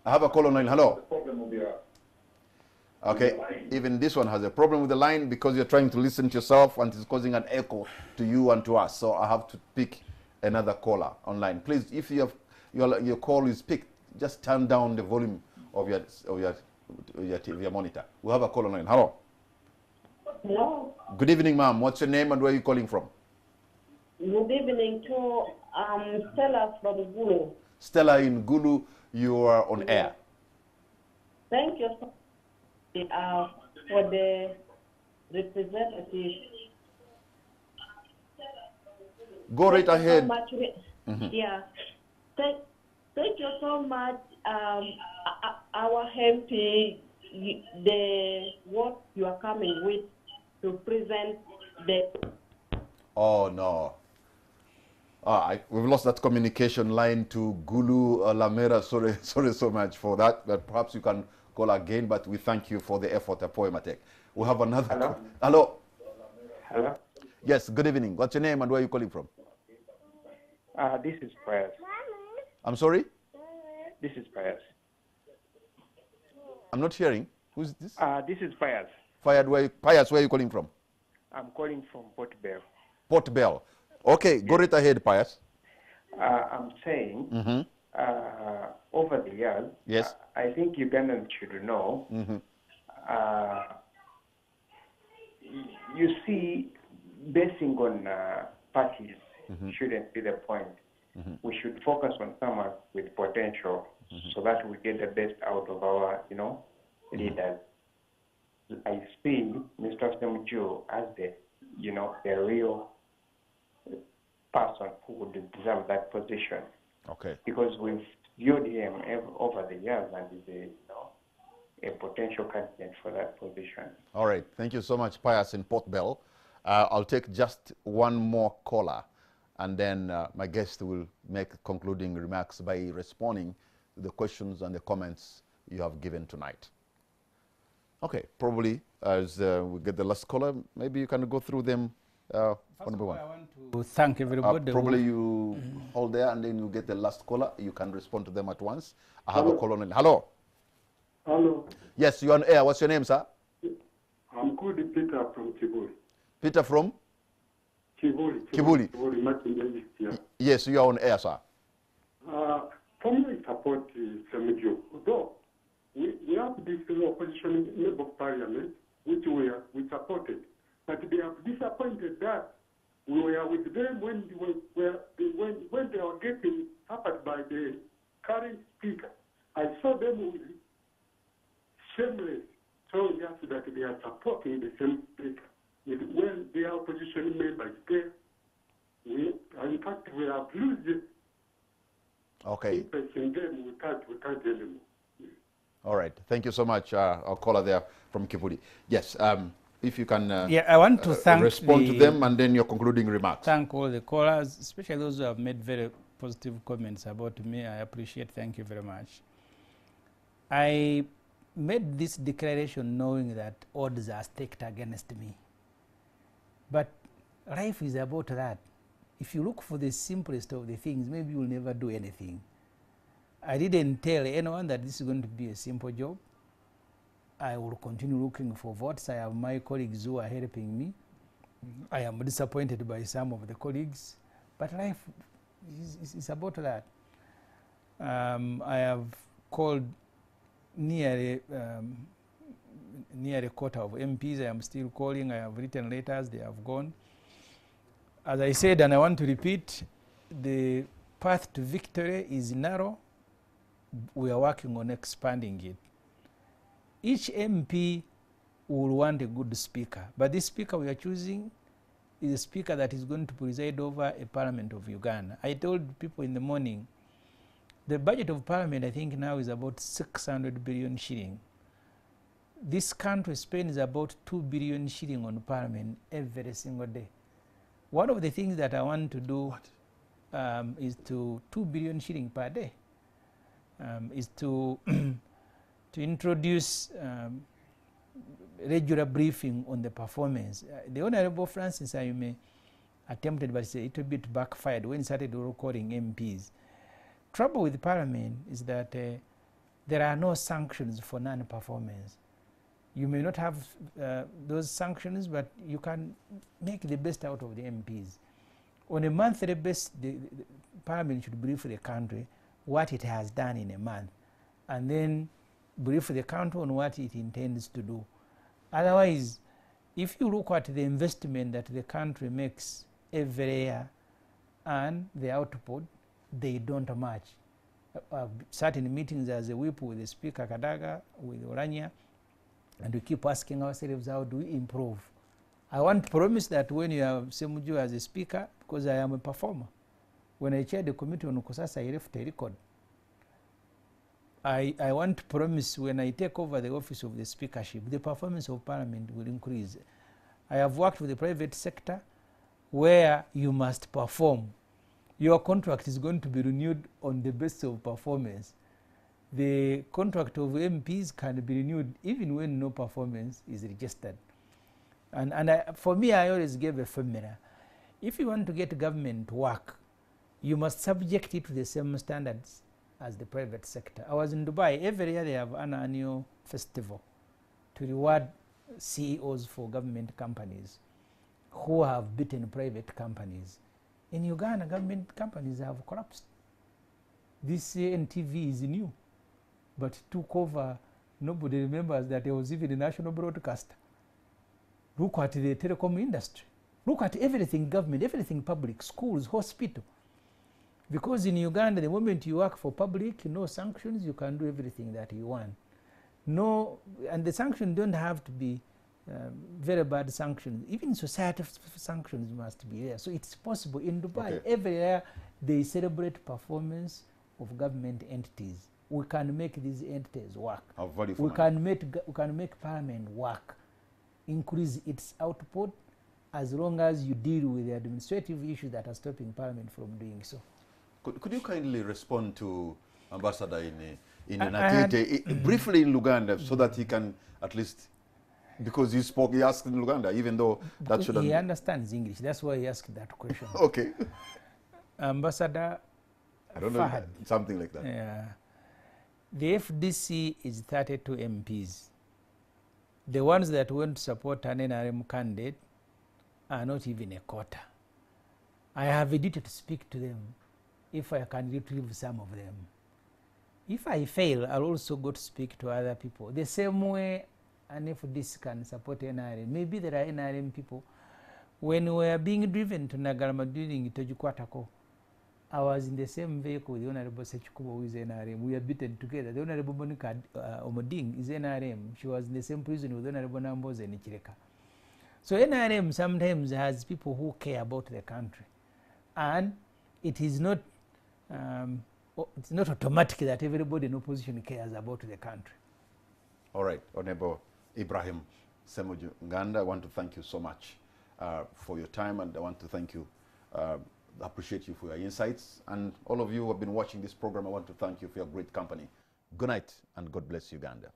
Speaker 1: I have a call online. Hello.
Speaker 4: Problem with your
Speaker 1: Okay. Even this one has a problem with the line because you're trying to listen to yourself and it's causing an echo to you and to us. So I have to pick another caller online. Please, if you have your call is picked, just turn down the volume of your TV monitor. We have a call online. Hello.
Speaker 8: Hello.
Speaker 1: Good evening, ma'am. What's your name and where are you calling from?
Speaker 8: Good evening to Stella from Gulu.
Speaker 1: Stella in Gulu, you are on air.
Speaker 8: Thank you for the representative.
Speaker 1: Go right ahead.
Speaker 8: So much, Yeah. Thank you so much, our MP, what you are coming with to present the...
Speaker 1: Oh, no. We've lost that communication line to Gulu Lamera. Sorry so much for that. But perhaps you can call again, but we thank you for the effort, Apoematek. We have another...
Speaker 9: Hello?
Speaker 1: Hello?
Speaker 9: Hello?
Speaker 1: Yes, good evening. What's your name and where are you calling from?
Speaker 9: This is Pius.
Speaker 1: I'm sorry?
Speaker 9: This is Pius.
Speaker 1: I'm not hearing. Who's this?
Speaker 9: This is Pius.
Speaker 1: Pius, where are you calling from?
Speaker 9: I'm calling from Port Bell.
Speaker 1: Port Bell. Okay, go right ahead, Pius.
Speaker 9: I'm saying, over the years,
Speaker 1: yes,
Speaker 9: I think Ugandans should know, you see, basing on parties shouldn't be the point. We should focus on someone with potential so that we get the best out of our, leaders. I see Mr. Ssemujju as the real person who would deserve that position.
Speaker 1: Okay.
Speaker 9: Because we've viewed him over the years and he's a potential candidate for that position.
Speaker 1: All right. Thank you so much, Pius in Port Bell. I'll take just one more caller, and then my guest will make concluding remarks by responding to the questions and the comments you have given tonight. Okay, probably as we get the last caller, maybe you can go through them one by one.
Speaker 2: I want to thank everybody.
Speaker 1: Probably you hold there and then you get the last caller. You can respond to them at once. I have a caller on. Hello.
Speaker 7: Hello.
Speaker 1: Yes, you're on air. What's your name, sir?
Speaker 7: I'm called Peter from Kibuli.
Speaker 1: Peter from?
Speaker 7: Kibuli.
Speaker 1: Kibuli. Yes, you are on air, sir.
Speaker 7: For me, I support Ssemujju. Although we have this opposition member of parliament, which we supported, but they have disappointed that we were with them when they were getting hampered by the current speaker. I saw them with shameless showing us that they are supporting the same speaker. When their opposition members there, in fact, we have lost interest in them. We can't anymore.
Speaker 1: All right. Thank you so much, our caller there from Kibuli. Yes. if you can
Speaker 2: yeah, I want to thank
Speaker 1: respond to them and then your concluding remarks.
Speaker 2: Thank all the callers, especially those who have made very positive comments about me. I appreciate. Thank you very much. I made this declaration knowing that odds are stacked against me. But life is about that. If you look for the simplest of the things, maybe you'll never do anything. I didn't tell anyone that this is going to be a simple job. I will continue looking for votes. I have my colleagues who are helping me. I am disappointed by some of the colleagues, but life is about that. I have called near a quarter of MPs. I am still calling. I have written letters. They have gone. As I said, and I want to repeat, the path to victory is narrow. We are working on expanding it. Each MP will want a good speaker, but this speaker we are choosing is a speaker that is going to preside over a Parliament of Uganda. I told people in the morning, the budget of Parliament I think now is about 600 billion shilling. This country spends about 2 billion shilling on Parliament every single day. One of the things that I want to do is to 2 billion shilling per day, is to to introduce regular briefing on the performance. The Honorable Francis Ayume attempted, but a little bit backfired when he started recording MPs. Trouble with Parliament is that there are no sanctions for non-performance. You may not have those sanctions, but you can make the best out of the MPs. On a monthly basis, the Parliament should brief the country what it has done in a month, and then brief the country on what it intends to do. Otherwise, if you look at the investment that the country makes every year and the output, they don't match. Certain meetings as a whip with the Speaker Kadaga, with Orania, and we keep asking ourselves, how do we improve? I want to promise that when you have Ssemujju as a speaker, because I am a performer, when I chaired the committee on Kusasa, I left a record. I want to promise when I take over the office of the speakership, the performance of Parliament will increase. I have worked with the private sector where you must perform. Your contract is going to be renewed on the basis of performance. The contract of MPs can be renewed even when no performance is registered. And for me, I always gave a formula. If you want to get government to work, you must subject it to the same standards as the private sector. I was in Dubai. Every year they have an annual festival to reward CEOs for government companies who have beaten private companies. In Uganda, government companies have collapsed. This NTV is new, but it took over. Nobody remembers that there was even a national broadcaster. Look at the telecom industry. Look at everything government, everything public, schools, hospital. Because in Uganda, the moment you work for public, no sanctions, you can do everything that you want. No, and the sanctions don't have to be very bad sanctions. Even society sanctions must be there. So it's possible. In Dubai, every year they celebrate performance of government entities. We can make these entities work. We can make Parliament work, increase its output, as long as you deal with the administrative issues that are stopping Parliament from doing so.
Speaker 1: Could you kindly respond to Ambassador in Nakete briefly in Luganda so that he can at least, because he asked in Luganda, even though that shouldn't.
Speaker 2: He understands English, that's why he asked that question.
Speaker 1: Okay.
Speaker 2: Ambassador
Speaker 1: I don't know, something like that.
Speaker 2: Yeah. The FDC is 32 MPs. The ones that want to support an NRM candidate are not even a quarter. I have a duty to speak to them if I can retrieve some of them. If I fail, I'll also go to speak to other people. The same way an FDC can support NRM. Maybe there are NRM people. When we were being driven to Nagarama during Tojukwatako, I was in the same vehicle with the Honorable Sechikubo, who is NRM. We are beaten together. The Honorable Monica Omoding is NRM. She was in the same prison with the Honorable Namboze and Chireka. So NRM sometimes has people who care about the country. And it is not automatic that everybody in opposition cares about the country.
Speaker 1: All right, Honorable Ibrahim Ssemujju Nganda, I want to thank you so much for your time, and I want to thank you, appreciate you for your insights. And all of you who have been watching this program, I want to thank you for your great company. Good night, and God bless Uganda.